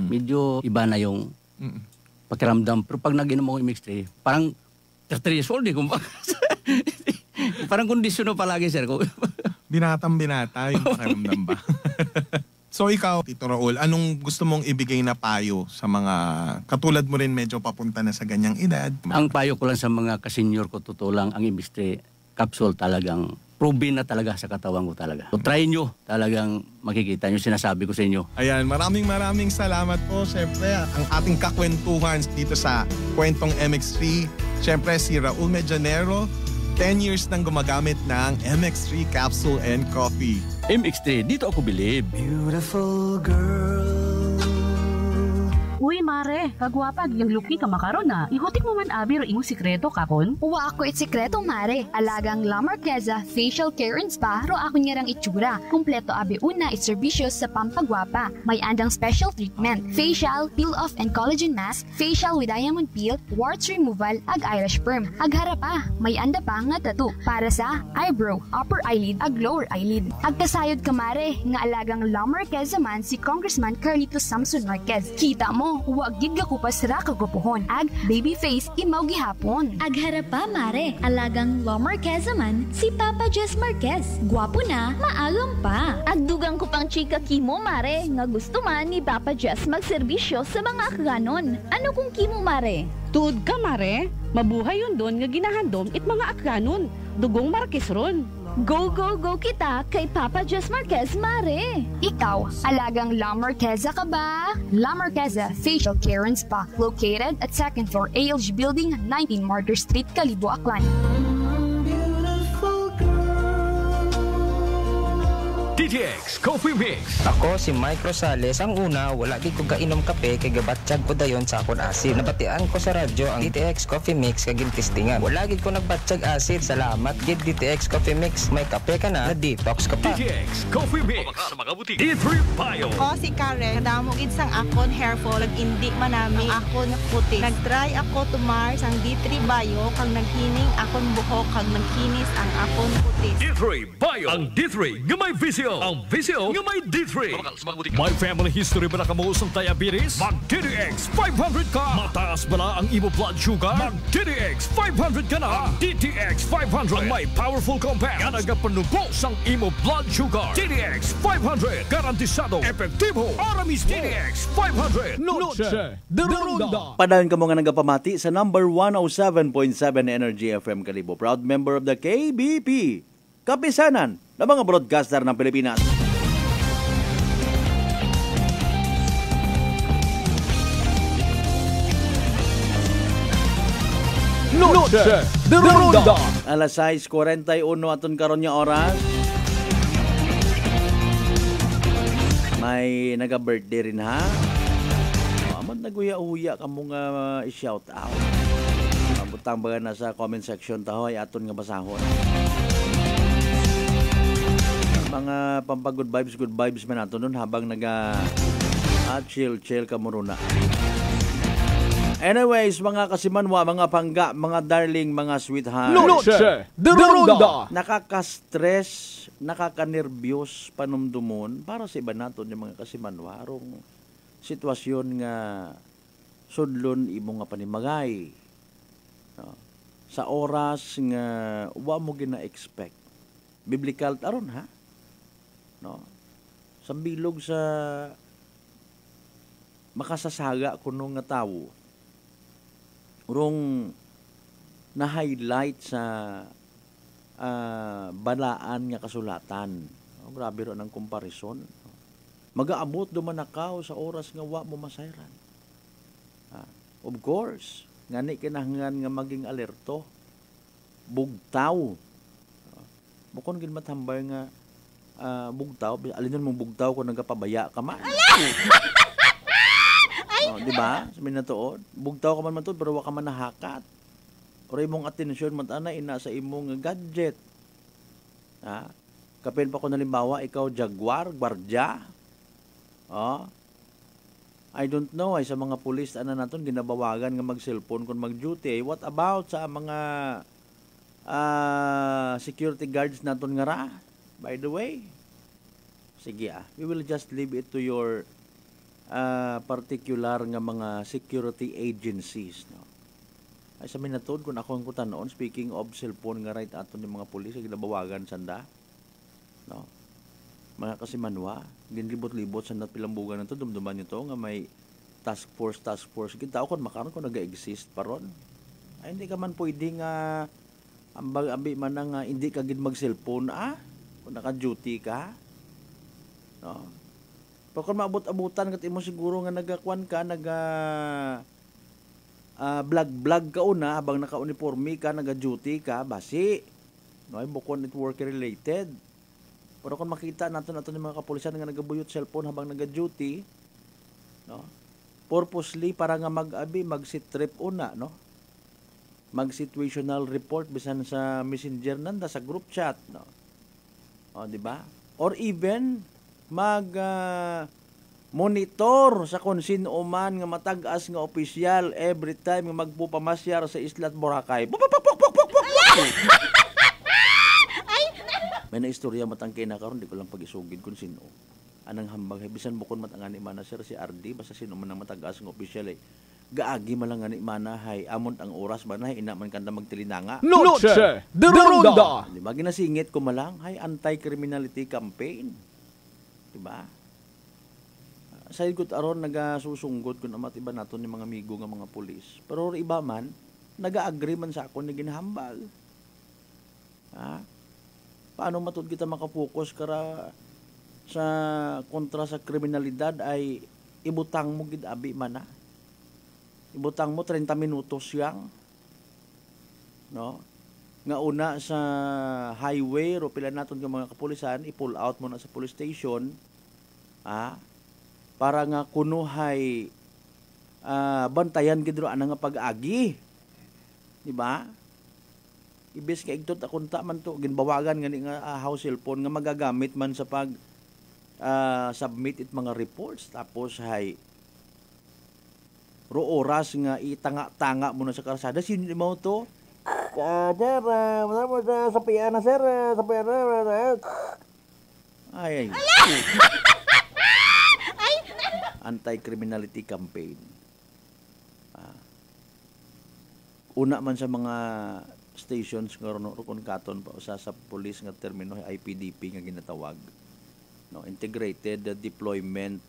Medyo iba na yung pakiramdam. Pero pag nag-inom ako MX3, parang 3 years old kumbaga. Parang kondisyon na palagi, sir. Binatang-binata yung pakiramdam ba? So ikaw, Tito Raul, anong gusto mong ibigay na payo sa mga katulad mo rin medyo papunta na sa ganyang edad? Ang payo ko lang sa mga kasenyor ko, totoo lang, ang MX3 capsule talagang proven na talaga sa katawan ko talaga. So try nyo, talagang makikita nyo, sinasabi ko sa inyo. Ayan, maraming salamat po. Siyempre, ang ating kakwentuhan dito sa Kwentong MX3. Siyempre, si Raul Medianero, 10 years nang gumagamit ng MX3 Capsule and Coffee. MX3, dito ako bilib. Beautiful girl. Uy, mare, kagwapag yung luki ka makaron na. Ihutik mo man abi ro imong sikreto kakon. Uwa ako sikreto, mare. Alagang La Marqueza Facial Care and Spa ro ako niyarang itsura. Kumpleto abi una iserbisyo sa pampagwapa. May andang special treatment, facial, peel-off and collagen mask, facial with diamond peel, warts removal, ag eyelash perm. Ag harapa, may anda pa nga tattoo para sa eyebrow, upper eyelid, ag lower eyelid. Ag kasayod ka, mare, nga alagang La Marqueza man si Congressman Carlito Samson Marquez. Kita mo, huwag gid ka kupas ra kagupuhon. Ag baby face imaw gihapon. Ag harapa, mare, alagang La Marqueza man si Papa Jess Marquez. Gwapo na, maagam pa. Ag dugang ko pang chika kimo, mare, nga gusto man ni Papa Jess magserbisyo sa mga akganon. Ano kung kimo, mare? Tuod ka, mare. Mabuhay yun doon nga ginahandom it mga akganon. Dugong Marquez ron. Go, go, go kita kay Papa Jess Marquez, mare! Ikaw, alagang La Marqueza ka ba? La Marqueza Facial Care and Spa, located at 2nd floor ALG Building, 19 Martyr Street, Kalibo, Aklan. DTX Coffee Mix. Ako si Mike Rosales. Ang una, wala di ko kainom kape kay gabatsyag ko dayon sa akon asid. Nabatian ko sa radyo ang DTX Coffee Mix kag gintistingan. Wala gid ko nagbatsyag asid. Salamat gid DTX Coffee Mix. May kape ka na detox ka pa. DTX Coffee Mix. D3 Bio. Ako si Karen. Kadamo gid sang akon hair fall ag indi manami akon puti. Nagtry ako tumar sang D3 Bio kag naghining akon buhok kag nagkinis ang akon puti. D3 Bio. Ang D3 nga may visyo. Ang visyo nga may D3. May family history ba na kamo sa diabetes? Mag DTX 500 ka. Mataas ba na ang imo blood sugar? Mag DTX 500 ka na. Ang DTX 500 ang may powerful compound nga nagapanubos ang imo blood sugar. DTX 500 garantisado, epektibo, aramis. DTX 500 Noche de Ronda. Padayon ka mo nga nagapamati sa number 107.7 Energy FM Kalibo. Proud member of the KBP. Kapisanan ng mga broadcaster ng Pilipinas. Noche de Ronda. Alas 6:41 aton karon nga oras. May naga-birthday rin ha. Amad naguya-uya ka mo nga i-shout out. Mabutang ba na sa comment section tahoy aton nga basahon. Mga pampag good vibes man nato nun habang chill ka muna. Anyways, mga kasimanwa, mga pangga, mga darling, mga sweetheart. Noche de Ronda. Nakaka-stress, nakaka-nervyos panumdumon para sa iba naton yung mga kasimanwa. Arong sitwasyon nga sudlon imo nga panimagay. No? Sa oras nga wa mo gina-expect. Biblical aron ha. No. Sa bilog sa makasasaga kuno nga tawo. Urong na-highlight sa balaan nga kasulatan. Grabe ro ng comparison. Mag-aabot duman nakaw sa oras nga wa mo masayran. Of course, ngani kinahanglan nga maging alerto. Bugtaw. Bukon gid matambay nga bugtaw, alinon mong bugtaw kung nagapabaya ka man. Di ba? Sabihin na to, bugtaw ka man to, pero wa ka man nahakat. Or imong atensyon man ana ina sa imong gadget. Kapin pa ko nalimbawa, ikaw Jaguar, Guardia. I don't know ay sa mga pulis naton ginabawagan nga mag-cellphone kung mag-duty. What about sa mga security guards naton nga ra? By the way, sige we will just leave it to your particular nga mga security agencies, no? Ay sa minatod kung ako ang kutanoon, speaking of cellphone nga right aton ng mga pulis nga ginabawagan sanda, no? Mga kasimanwa, ginlibot-libot sa pilambugan na ito, dumduman nyo to nga may task force. Kita ako makaroon kung nag-exist pa ron. Ay, hindi ka man pwede nga ambi man nga hindi ka gid mag-cellphone, kung naka-duty ka. No? Pero kung maabot-abutan, kat mo siguro nga nagakwan ka, vlog ka una, habang naka-uniforme ka, naga-duty ka, basi. No, ay bukod it work-related. Pero kung makita natin yung mga kapulisan nga nagabuyot cellphone habang nag-duty, no? Purposely para nga mag-sit trip una, no? Mag-situational report bisan sa messenger nanda sa group chat, no? Di ba? Or even monitor sa kung sino man nga matag-as nga opisyal every time nga magpupamasyar sa Isla at Boracay. May naistorya matangkay na karon, di ko lang pag-isugid kung sino. Anang hambang, bisan bukod matangani mana sir si RD, basta sino man ang matagas ng opisyal gaagi man lang ngani mana hay, amon ang oras man hay, ina man kanda magtilinanga. Noche de Ronda! Di ba, ginasingit ko malang, hay, anti-criminality campaign. Di ba? Sa ikot aron, nagasusunggot kung amat iba nato ni mga amigo nga mga pulis. Pero iba man, naga-agree man sa ako ni ginahambal. Paano matod kita makapokus kara sa kontra sa kriminalidad ay ibutang mo gid abi man ibutang mo 30 minutos yang, no, nga una sa highway ro pila naton nga mga kapulisan i-pull out mo na sa police station para nga kunuhay bantayan gid ro ana nga pag-agi, di ba? Ibis ka igtot akunta man to ginbawagan ngani nga house cellphone nga magagamit man sa pag submit it mga reports, tapos hay ro oras nga itanga-tanga mo na sa karsada sino mo to sir sa piana sir sa piana ay anti-criminality campaign. Una man sa mga stations nga ron kung katon pa usa sa police nga termino IPDP nga ginatawag, no, integrated deployment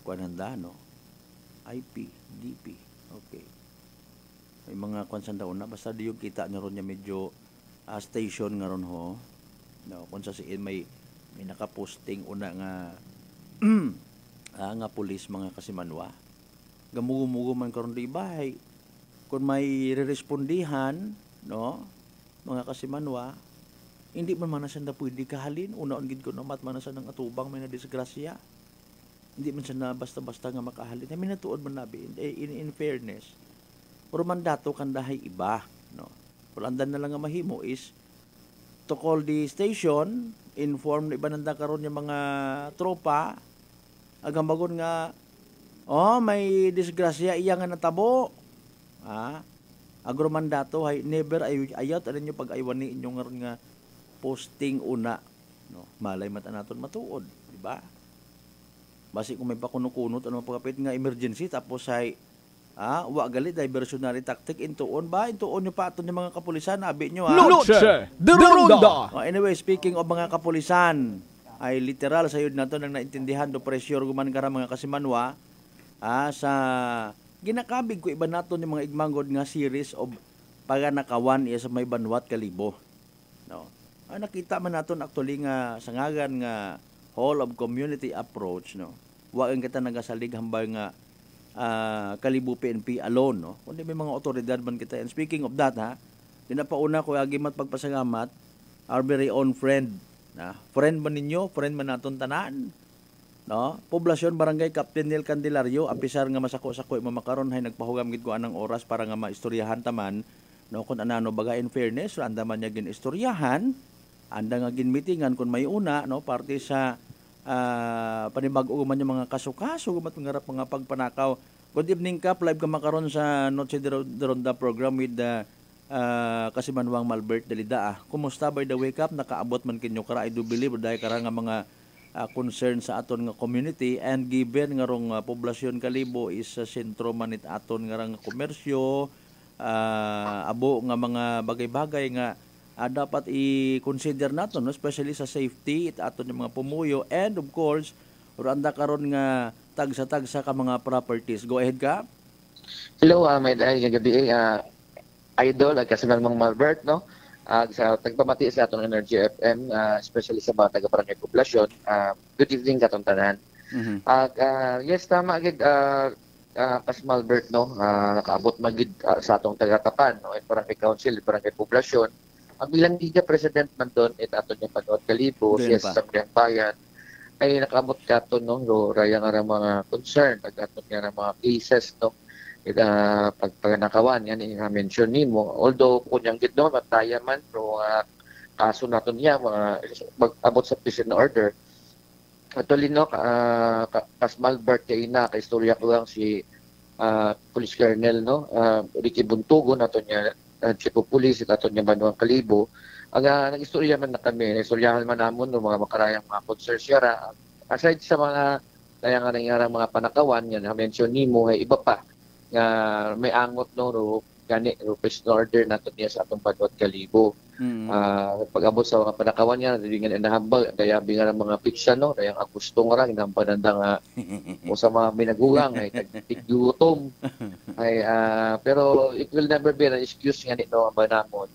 kuananda, no, IPDP. Okay, may mga konsanda una basta di yung kita nyo ron niya medyo station nga ron ho, no, kung sa siin may nakaposting una nga nga police mga kasimanwa gamugo-mugo man karon di bahay kung may rerespondihan, no, mga kasimanwa hindi man siya na pwede kahalin unaon gid ko namat man siya ng atubang may nadisgrasya, hindi man siya na basta-basta nga makahalin ay minatuod man nabi in fairness pero mandato kandahay iba, no, pulandan na lang nga mahimo is to call the station, inform na iba nanda karon yung mga tropa agang bagon nga may disgrasya iya nga natabo. Agromandato hay never ayat ano nyo pag-aywani inyo nga posting una, no, malay mata naton matuod, di ba? Basi kung may pakuno-kunot ano pagkapit nga emergency tapos hay wa gali diversionary tactic intuon nyo pa aton yung mga kapulisan abi nyo Noche de Ronda! Anyway, speaking of mga kapulisan ay literal sa yun nato nang naintindihan do pressure guman kara mga kasimanwa sa ginakabig ko iba nato ni mga igmanggod nga series of paganakawan iya sa may banwat kalibo, no. Nakita man naton actually nga sangagan nga whole of community approach, no, wa ang kita nagasalig hambal nga Kalibo PNP alone, no, kundi may mga otoridad man kita. And speaking of that, dinapauna ko agimat pagpasalamat our very own friend, friend man ninyo, friend man naton tanan, no, Poblasyon Barangay Captain Neil Candelario, apisar nga masako-sako mamakaron hay nagpahugam gid ko anang oras para nga maistoryahan taman no kun anano baga in fairness anda man niya ginistoryahan, anda nga ginmitingan kun may una no parte sa panibag-o man yung mga kaso-kaso gumat ngarap mga pagpanakaw. Good evening Kap, live ka makaron sa Noche de Ronda program with Kasimanwang Malbert Dalida. Kumusta by the way Kap, nakaabot man kinyo kara I do believe dahil kara nga mga concern sa aton nga community and given nga rong poblasyon Kalibo is sa sentro manit aton nga rang komersyo, abo nga mga bagay-bagay nga dapat i-consider naton no? Especially sa safety it aton yung mga pumuyo and of course anda karon nga tagsa-tagsa ka mga properties. Go ahead Kap. Hello, may gabi idol at Kasimanwang Malbert no. Sa tagpamati sa atong Energy FM, especially sa mga taga-barangay populasyon. Good evening katong tanan. Yes, tama agad Kas Malbert no, nakaabot magid sa atong taga-tapan no, barangay council, barangay populasyon. Ang bilang giga president man doon at aton yung Panood Kalibo, yes, sa bayan ay nakaabot kato no, raya nga mga concern, aton nga mga cases no. Pagpanakawan yan i-mention nimo, although kunyang gid no mataya man pero kaso naton niya mag-abot sa prison order. Actually no Kas Malbert kay ina kay istorya ko lang si Police Colonel no Ricky Buntugo naton niya chief of police naton niya Banuang Kalibo. Ang nag-istorya man na kami, istoryahan man namon no mga makarayang mga concerns yara aside sa mga dayangan ng mga panakawan yan mention nimo ay iba pa nga may angot no gani prison order nato niya sa atong Banuang Kalibo. Pag-abot sa mga panakawan niya dingan inahambal kaya binga ng mga pizza no dayang gusto nga ginampananda nga o sa mga minagugang ay tiggutom ay pero it will never be an excuse nga nito ang banamon.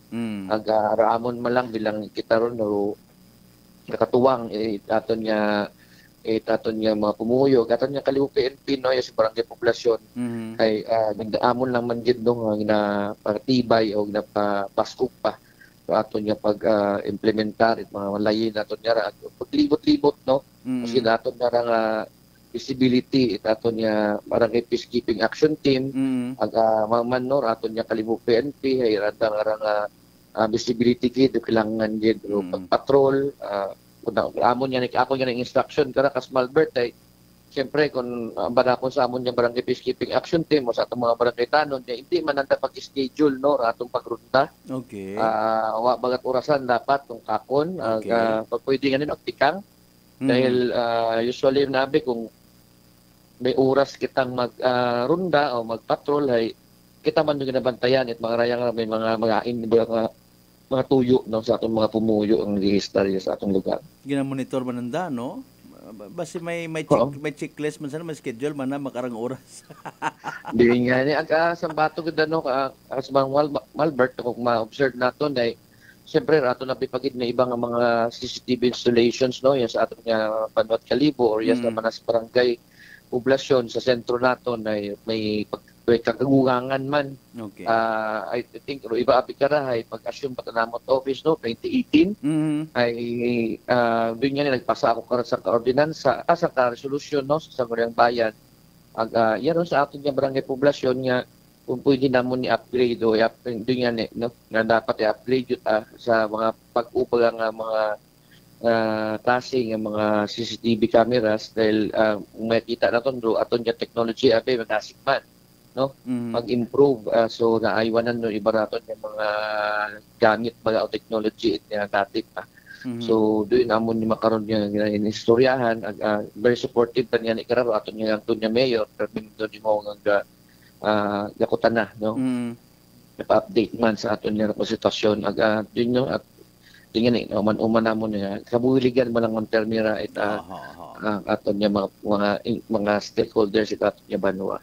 Raamon man lang bilang kita ron no nakatuwang aton niya aton niya mga pumuyo, aton niya Kalibo PNP no sa barangay populasyon ay nagdaamon lang man gid no nga partibay o napapaskop pa so aton niya pag implementar it mga malayin aton niya paglibot-libot no kasi aton niya nga visibility aton niya barangay peacekeeping action team man no aton niya Kalibo PNP ay randa nga visibility gid kailangan gid pag-patrol amon yan ako yan ang instruction kara Kas Malbert ay siyempre kung banakon sa amon yung barangay peacekeeping action team o sa atong mga barangay tanon hindi man nanda pag-schedule no atong pagrunda wa bagat orasan dapat tong kakon pag pwede nga nin aktikang dahil usually nabi kung may oras kitang magrunda o magpatrol ay kita man yung ginabantayan at mga rayang may mga tuyo no, sa atong mga pumuyo ang rehistraryo sa atong lugar. Ginamonitor man nanda, no? Basi may checklist man sana, may schedule man na makarang oras. Di nga ni sa bato gud no as Malbert kung ma-observe naton ay siyempre ato na pipagid na ibang mga CCTV installations no yan sa atong Panood Kalibo or yan sa manas barangay poblasyon sa sentro naton ay may kagagugangan man. I think iba apikara ay pag-assume patanamot office no 2018 ay doon nga nagpasa ako karon sa ordinansa sa resolution no sa Sangguniang Bayan yan sa aton nga barangay poblasyon nga kung pwede namon ni upgrade o doon nga no nga dapat i-upgrade sa mga pag-upag nga mga klase nga mga CCTV cameras dahil makita naton do aton nga technology abe magasig man no mag-improve so naaywanan no iba naton yung mga gamit baga o technology na dati pa so doon namon ni makaron niya inistoryahan very supportive pa niya ni kararo aton niya ang niya mayor pero doon mo nga gakutan na no pa-update man sa aton niya sitwasyon doon no at tingin ni uman namon niya kabuligan man lang ng termira aton niya mga stakeholders at aton niya banwa.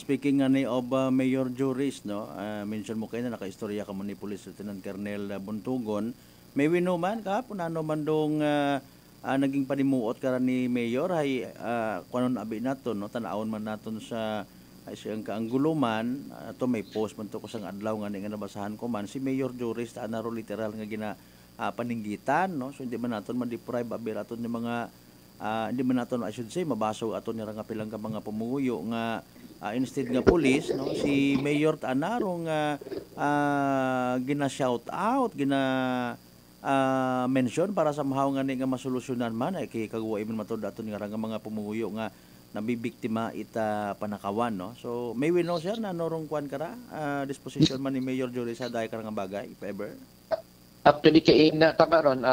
Speaking nga ni of Mayor Juris, no, mention mo kayo na nakaistorya ka mo ni Police Lieutenant Colonel Buntugon. May wino man ka, punano man dong naging panimuot ka ni Mayor, ay kuanon abi naton, no, tanawon man naton sa siyang kaangguluman, ato may post man to ko sang adlaw nga nga nabasahan ko man, si Mayor Juris, naro literal nga gina paninggitan, no, so hindi man naton man-deprive abi aton ni mga hindi man naton I should say mabasog aton nga nga pilang ka mga pumuyo nga instead nga police no si Mayor anarong gina-shout out, mention para sa mahaw nga ni nga masolusyonan man ay kay kagway man matud aton nga mga pumuyo nga nabibiktima ita panakawan, no? So may we know sir na norong kwan kara disposition man ni Mayor Jury sa daay karang bagay if ever. Actually, kaina, tama ron,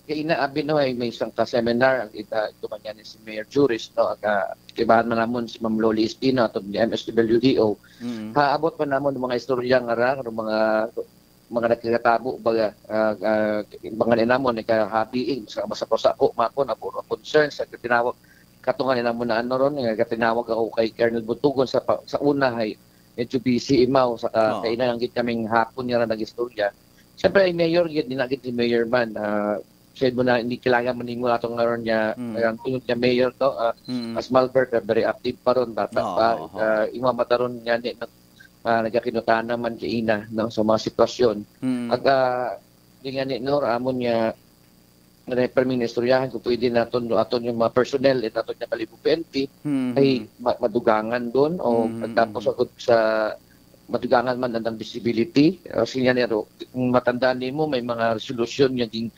kaina abin no, may isang ka-seminar, ito man yan si Mayor Juris, no, kibahan man namon si Ma'am Loli Espino, at ni MSWDO, haabot pa namon mga istorya nga ra, mga nakikatabo, mga ninamon, ikahabiing, sa ko, mako, na puro concerns, sa katinawag, katungan ninamon na ano ron, katinawag ako kay Colonel Butugon sa una, ay medyo busy imaw, sa kaina lang kaming hapon niya na nag-istorya. Siyempre ay mayor, dinagit si mayor man. Said mo na hindi kailangan maningo atong ngayon niya. Ang tunod niya mayor to. As Malbert, very active pa ron. Bata pa. Imamata ron niya nagkakinutana man kay ina, no, sa mga sitwasyon. At di nga ni Nor, amon niya perministeryahan kung pwede natin aton yung mga personnel at aton niya kalibo PNP ay madugangan doon o tapos ako sa matugangan man ang visibility. Sinya nero, kung matandaan mo, may mga resolution yung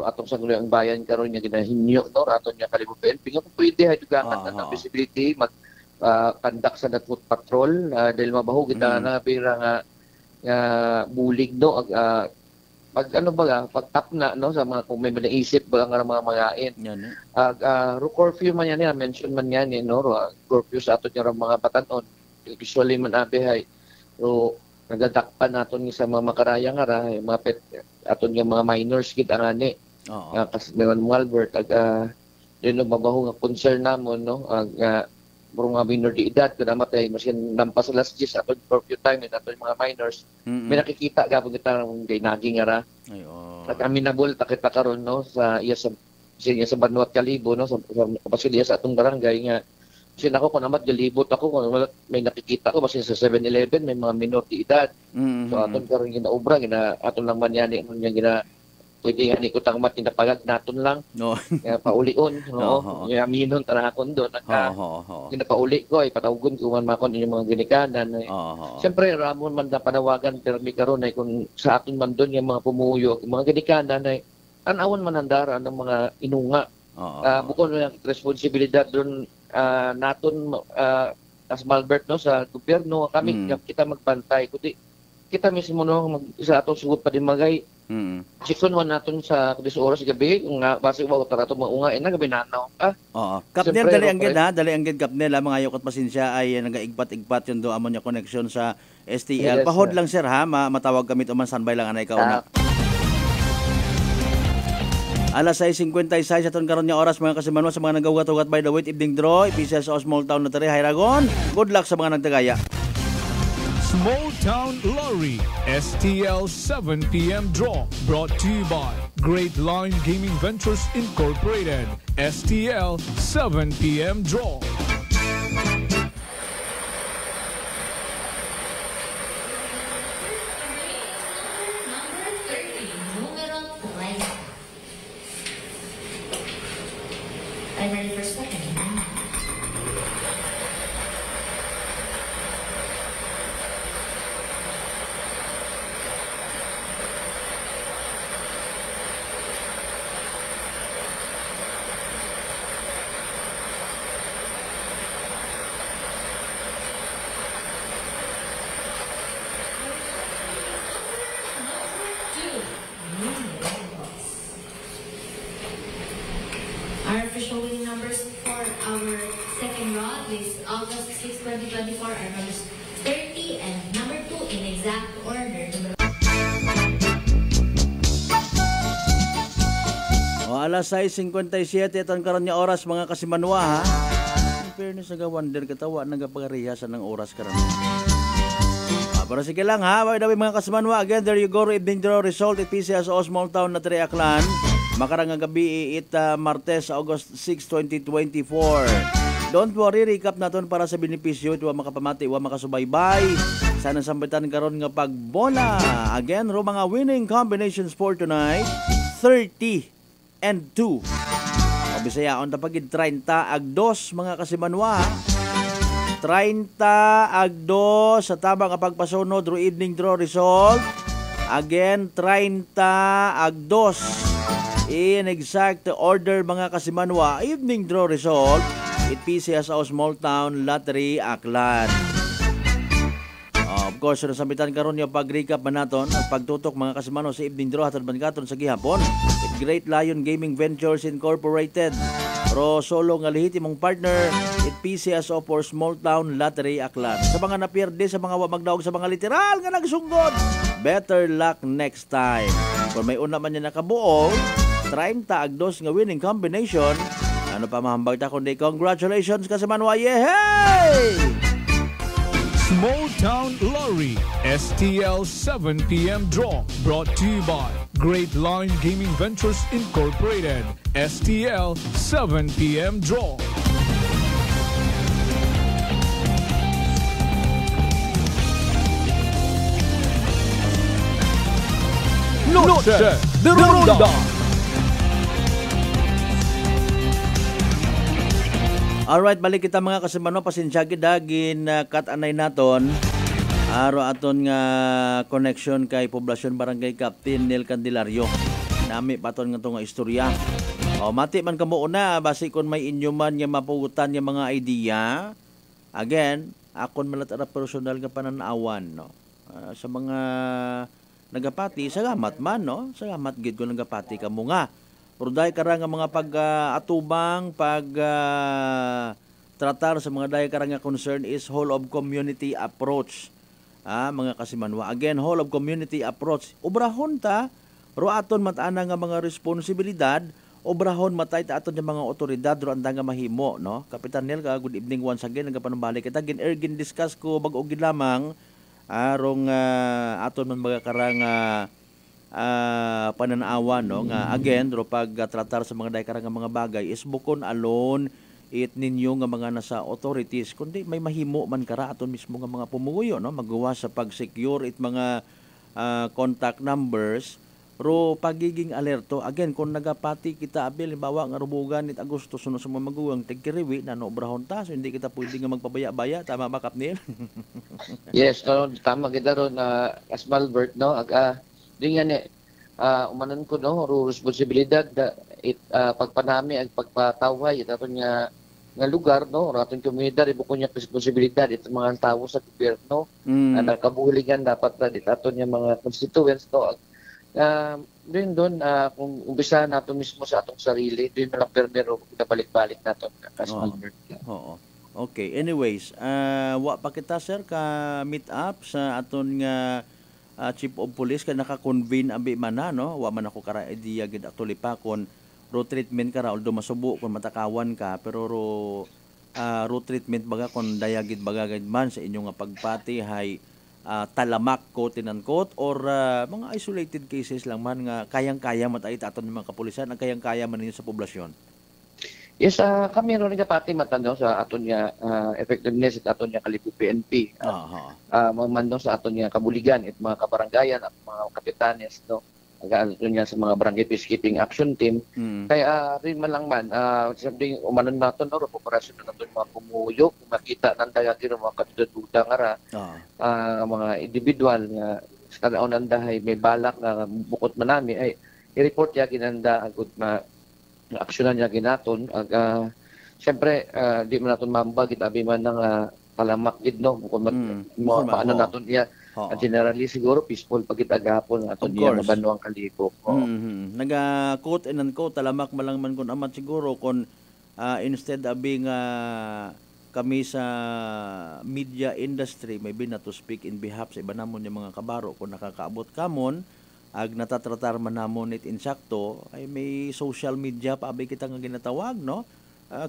atong sa ang bayan karon nga ginahinyo, no? Atong niya kalibo PNP. Kung pwede, dugangan ang visibility, mag-conduct sa foot patrol, dahil mabaho kita na pira nga bulig, no? Pag-tap na, no? Sa mga, kung may naisip ba nga mga magain. Curfew man yan, mention man yan, no? Curfew sa aton niya mga batanon. Usually man abehay. So nagatakpan naton sa mga makaraya nga ra, aton nga mga minors kita ngani. Kasi meron mo Albert din mabaho nga concern namon, no, murong nga minor di edad kada matay masin lampas last years aton curfew time aton mga minors. May nakikita gapon kita kay naging nga ra. At aminable takita karon, no, sa sa Banuat Kalibo, no, sa pasilya sa atong barangay nga. Kasi ako kung naman galibot ako, kung may nakikita ko, kasi sa 7-Eleven, may mga minor di edad. So aton karon ginaobra, aton lang man yan, pwede yan ikutang matinapagag naton lang. Paulion, no? Aminon tarakon doon. Ginapauli ko, ay patawgon ko man makon yung mga ginikanan. Siyempre, ramon man na panawagan, pero may karon ay kung sa aton man doon, yung mga pumuyo, yung mga ginikanan ay anawan man handara ng mga inunga. Bukod ng responsibilidad doon, naton as Malbert, no, sa gobyerno kami kita magbantay kundi kita mismo, no, sa atong sugod pa din magay sikson man naton sa 10 oras gabi nga base wa tarato maunga ina gabi nanaw Kapnel dali ang gid Kapnel mga ayok at pasensya ay nagaigpat-igpat yung do amon niya connection sa STL. Pahod lang sir ha, matawag kami tuman standby lang anay kauna. Alas 6:56 aton karon nga oras mga kasimanwa sa mga nagawgat-ugat by the way evening draw ipisa sa small town na tari Hayragon. Good luck sa mga nagtagaya. Small Town Lottery STL 7 p.m. draw brought to you by Great Line Gaming Ventures Incorporated. STL 7 p.m. draw. I'm ready for second. Our official winning numbers for our second round is August 6, 2024 are numbers 30 and number 2 in exact order. Alas 6:57 itong karon nga oras mga kasimanwa ha. In fairness nga wonder katawa nagapagarihasan ng oras karon. Pero sige lang ha, by the way mga kasimanwa, again there you go, evening draw result it PCS Small Town na Triaklan. Makarang gabi Martes, August 6, 2024. Don't worry, recap naton para sa benepisyo. Ito makapamati, makasubaybay. Sana sambitan karon nga pagbola. Again, mga winning combinations for tonight. 30 and 2. Bisayaon tapagid 30 ag 2 mga kasimanwa. 30 agdo sa tabang pagpasunod ro evening draw result. Again 30 agdos in exact order mga kasimanwa evening draw result. It PCSO Small Town Lottery Aklan. Of course, nasambitan karon yung pag-recap man naton ang pagtutok mga kasimano sa evening draw hatod bangaton sa gihapon. With Great Lion Gaming Ventures Incorporated. Pro solo nga lehitimong partner it PCSO for Small Town Lottery Aklan. Sa mga napierde, sa mga magdaog, sa mga literal nga nagsunggod, better luck next time. Kung may una man niya nakabuo, 30 agdos nga winning combination. Ano pa mahambag ta kundi congratulations kasimanwa. Yehey! Small Town Lottery STL 7 p.m. draw brought to you by Great Lion Gaming Ventures Incorporated. STL 7 p.m. draw. Noche de Ronda. Alright, balik kita mga kasimano, pasensya gidagin katanay naton. Aro aton nga connection kay Poblasyon Barangay Captain Nel Candelario. Nami paton nga to nga istorya. O mati man kamo una basi kon may inyo man nga mapugutan nga mga idea. Again, akon malatara personal nga pananawan no. Sa mga nagapati, salamat man no. Salamat gid ko nagapati kamo nga. Pruday karang nga mga pag-atubang, tratar sa mga dahi karang nga concern is whole of community approach. Mga kasimanwa. Again, whole of community approach. Obrahon ta, ro aton matana nga mga responsibilidad, obrahon matay ta aton nga mga otoridad, ro anda nga mahimo. No? Kapitan Nel, good evening once again. Nagapanambalik kita. Gin discuss ko bag-o gid lamang arong aton man mga karang pananawan no nga again ro pag tratar sa mga daykara nga mga bagay is bukon alone it ninyo nga mga nasa authorities kundi may mahimo man kara aton mismo nga mga pumuyo no magawa sa pag-secure it mga contact numbers ro pagiging alerto again kung nagapati kita abil halimbawa nga rubugan it Agosto suno sa mga maguwang tigkiriwi na no obrahon ta so hindi kita pwede nga magpabaya-baya tama ba Kapnil? Yes, no, tama kita ron as Malbert no di nga ni, umanan ko no, responsibilidad pagpanami ang pagpataway ito nga lugar no, ating komunidad ibo ko niya responsibilidad ito mga tao sa gobyerno na kabuhilingan dapat na dito niya mga constituents no. Din doon kung umpisa nato mismo sa atong sarili, din na lang pero balik-balik nato kasi Albert. Oo. Okay, anyways, wa pa kita sir ka meet up sa aton nga Chief of Police ka naka-convene abi man na no wa man ako kara idea gid actually pa kon ro treatment ka ra although masubo kon matakawan ka pero ro treatment baga kon dayagid baga gid man sa inyo nga pagpati hay talamak quote and unquote or mga isolated cases lang man nga kayang-kaya matay aton ng mga kapulisan ang kayang-kaya man ninyo sa poblasyon. Yes, kami ron nga pati matanaw sa aton nga effectiveness at aton nga kalibo PNP. Mamando sa aton nga kabuligan at mga kabarangayan at mga kapitanes no. Aton nga sa mga barangay peacekeeping action team. Kaya rin man lang man sabi umanon naton no operasyon naton mga pumuyo kung makita nang dayagin mga katududa nga ra mga individual nga sa kaunan dahay may balak nga bukod man nami ay i-report ya ginanda agud aksyonan niya ginaton siyempre di man naton mambag abi man nang talamak gid no kung paano naton iya generally siguro peaceful pagit agapon aton iya mabanwang kalibok naga quote and unquote talamak malang man kun amat siguro kun instead abi nga kami sa media industry maybe na to speak in behalf sa iba namon yung mga kabaro kung nakakaabot kamon ag natatratar man namon it insakto ay may social media pa abay kita nga ginatawag no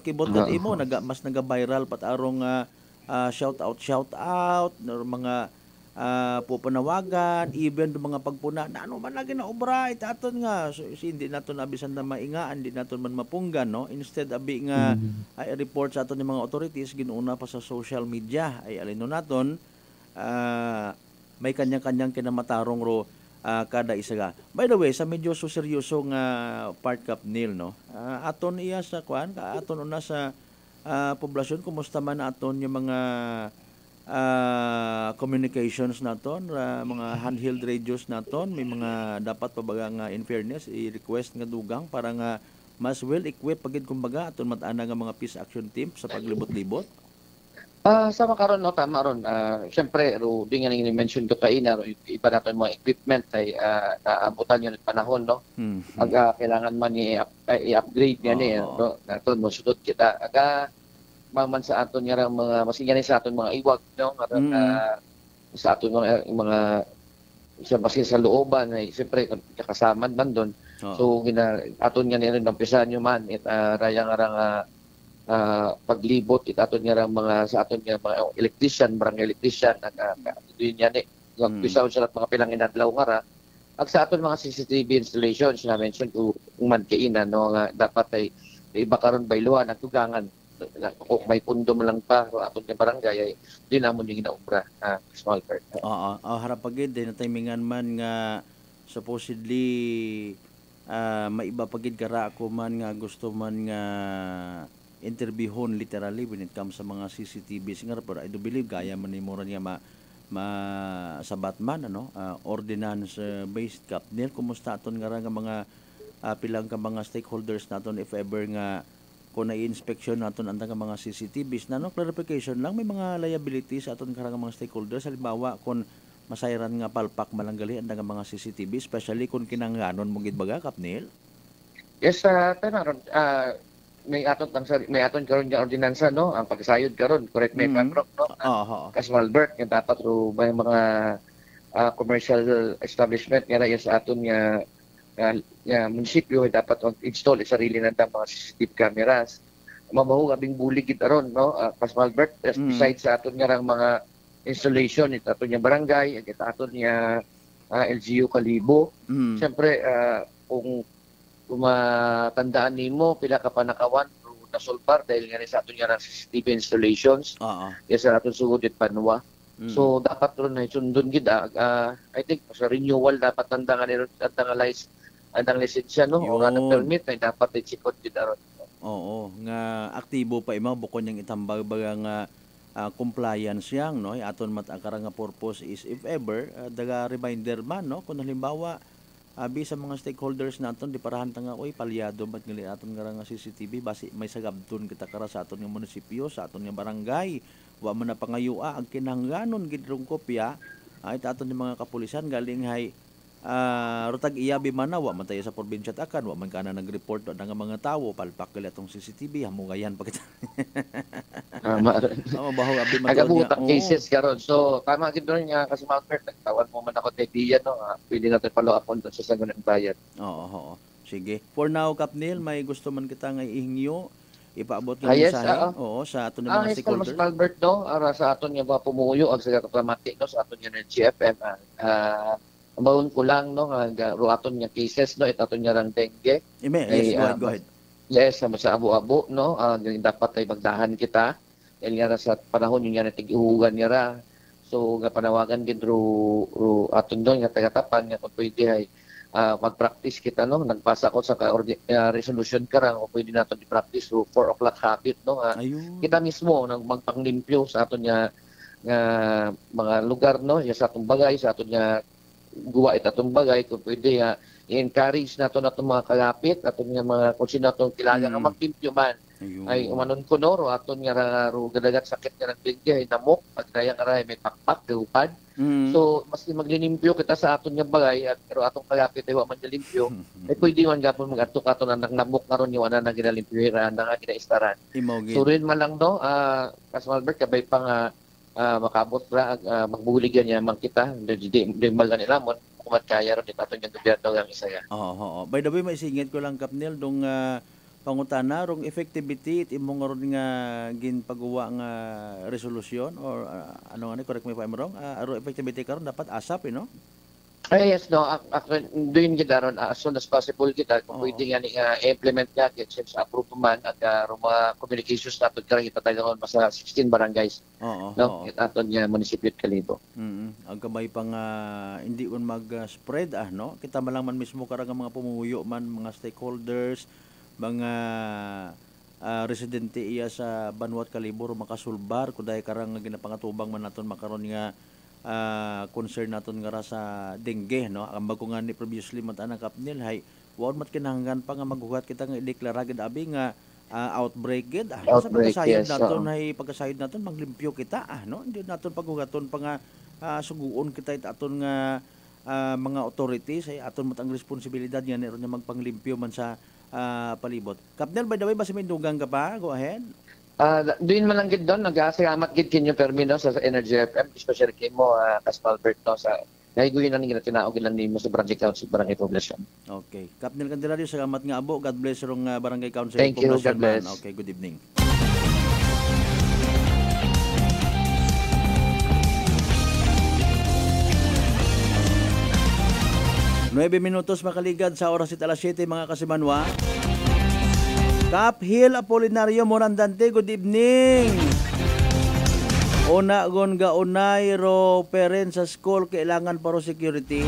kibot kat imo mas naga-viral pat arong shout out no mga pupanawagan even do mga pagpuna na ano man lagi na obra itaton nga so, hindi naton abisan na maingaan hindi naton man mapunggan no instead abi nga ay report sa aton ng mga authorities ginuuna pa sa social media ay alino naton may kanya-kanyang kinamatarong ro kada isa ka. By the way, sa medyo so seryoso nga part Kapnil no. Aton iya sa kwan, aton una sa poblasyon, kumusta man aton yung mga communications naton, mga handheld radios naton, may mga dapat pabaga nga in fairness i-request nga dugang para nga mas well equipped pagid kumbaga aton matana nga mga peace action team sa paglibot-libot. Sama karon no, tama ron. Siyempre, di nga nang mention ko kaina, iba natin mga equipment ay naabutan yun ng panahon, no? Kailangan man i-upgrade yan no? Naton mo sudot kita. Maman sa aton nga mga masinyan sa aton mga iwag, no? Sa aton mga masin sa looban ay siyempre kasama man doon. So aton nga niya nampisan nyo man rayang-arang paglibot aton nga mga sa aton nga mga electrician, barangay electrician doon yan pisaw sa mga pilang inadlaw nga ra ag sa aton mga CCTV installations na mention kung man kainan no nga dapat ay iba karon bayluhan ang tugangan kung may pundo mo lang pa aton nga barangay ay di namon yung ginaubra small part. Harap pagid din timingan man nga supposedly maiba pagid kara ako man nga gusto man nga interviewon literally when it comes sa mga CCTVs nga pero I do believe gaya man ni mo niya sa Batman ordinance based Kapnil, kumusta aton nga mga pilang ka mga stakeholders naton if ever nga kung na-inspection naton ang mga CCTVs clarification lang may mga liabilities aton nga mga stakeholders halimbawa kung masayran nga palpak malanggali ang mga CCTV especially kung kinangganon mo gid baga Kapnil. Yes, tanaron may aton karon nga ordinansa no ang pagsayod karon correct me if I'm wrong no Kasmalbert nga dapat may mga commercial establishment nga sa aton nga munisipyo dapat install sarili na mga CCTV cameras mabaho abing bulig gid aron no Kasmalbert besides sa aton nga mga installation aton nga barangay aton nga LGU Kalibo syempre kung matandaan nimo pila ka pa nakawan nasulpar dahil nga sa aton nga CCTV installations sa aton sugod it Panwa so dapat ron na sundon gid I think sa renewal dapat tanda nga lisensya no o nga permit ay dapat i-checkot gid aron nga aktibo pa imaw bukod yang itambag baga nga compliance yang no aton matakara nga purpose is if ever daga reminder man no kung halimbawa abi sa mga stakeholders naton di parahan nga palyado bat ngali aton nga CCTV basi may sagabton kita kara sa aton nga munisipyo sa aton nga barangay wa man na pangayua ang kinahanglanon gid rong kopya ay aton nga mga kapulisan galing hay rutag iyabi man wa man tayo sa probinsya takan wa man kana nag-report do nga mga tawo palpak gali atong CCTV hamugayan pa kita baho abi man cases karon so tama gid ron nga kasi Malpert tawag mo man ako diyan no pwede natin follow up on sa sagunan bayad. Sige for now Kapnil may gusto man kita nga ihingyo ipaabot nga mensahe sa aton nga mga stakeholders Malpert no ara sa aton nga pumuyo ag sa kapamati no sa aton nga GFM Amawon ko lang no nga aton nga cases no aton nga rang dengue. Go ahead. Yes, sa abo-abo no dapat ay magdahan kita. Dahil nga sa panahon yun nga tig-ihugan nga ra. So nga panawagan gid ro aton doon nga tagatapan nga kung pwede ay mag-practice kita no nagpasa ko sa resolution karang o pwede naton i-practice ro 4 o'clock habit no kita mismo nang magpanglimpyo sa aton nga mga lugar no sa atong bagay sa aton nga guwa itatong bagay kung pwede i-encourage nato natong mga kalapit atong nga mga kung sino natong kilala nga magtimpyo man ay umanon ko no aton nga gadagat sakit nga nagligya ay namok pagdaya nga may pakpak gupad so mas maglinimpyo kita sa aton nga bagay at pero atong kalapit ay wa man limpyo ay pwede man gapon magadto katon nang namok karon yung ana na ginalimpyo ra nga ginaistaran so rin man lang no Kasmalbert kabay pa nga makabot ra magbuligan niya man kita di malgan nila mo kumat kaya ron dito yung gobyerno ang isaya. By the way may singit ko lang Kapnil dong pangutana rong effectivity it imong ron nga ginpagawa nga resolution or correct me if I'm wrong ro effectivity karon dapat ASAP no? Yes, no. Doon kita ron as soon as possible kita kung pwede nga i-implement nga since approve man at mga communications natin karang ipatagal mas 16 barangays. No, aton nga munisipyo Kalibo. Ang kamay pang hindi un mag-spread no. Kita man lang man mismo karang mga pumuyo man mga stakeholders, mga residente iya sa Banwat Kalibor makasulbar kuday karang ginapangatubang man naton makaron nga concern naton nga ra sa dengue no ambag ko nga ni previously man ana kapnil hay wa mat kinahanglan pa nga maghugat kita nga ideklara gid abi nga outbreak gid sa pagkasayod naton hay pagkasayod naton maglimpyo kita no hindi naton paghugaton pa nga suguon kita aton nga mga authorities ay aton mat ang responsibilidad nga niron nga magpanglimpyo man sa palibot. Kapnel, by the way, basi may dugang ka pa? Go ahead. Doon man lang gid doon, nag-salamat gid kinyo permino sa Energy FM, especially kay mo, Casmalbert, no, sa nahiguin na nga tinaog ilan ni mo sa Barangay Council, Barangay Poblacion. Okay. Kapnel Candelario, salamat nga abo. God bless rong Barangay Council. Thank you, God bless. Okay, good evening. Nueve minutos makaligad sa oras at alas 7 mga kasimanwa. Cap Hill Apolinario Morandante, good evening. Una gon ga unay ro parents sa school kailangan paro security.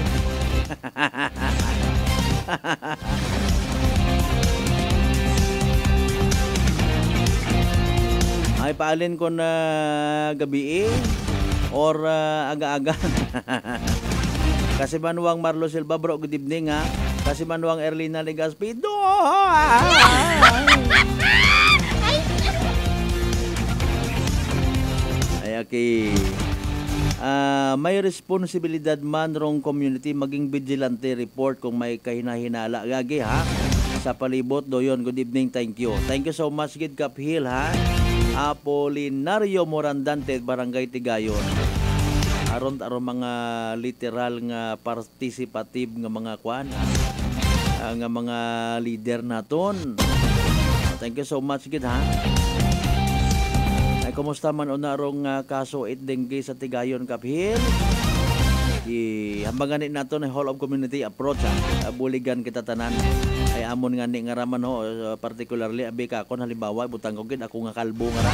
Ay paalin ko na gabi or aga-aga. Kasi manuang Marlo Silva bro, good evening ha. Kasi manuang Erlina Legaspido. Ay okay. May responsibilidad man rong community maging vigilante report kung may kahinahinala gagi ha. Sa palibot doyon, good evening, thank you. Thank you so much Gid Cap Hill ha. Apolinario Morandante, Barangay Tigayon. Aron mga literal nga participative nga mga kwan nga mga leader naton. Thank you so much gid ha. Ay kumusta man unarong kaso dengue sa Tigayon Cap Hill? Hambangan naton ang whole of community approach buligan kita tanan. Ay amon nga ni nga raman ho, particularly abi ka kon halimbawa butang ko gid ako nga kalbo nga ra.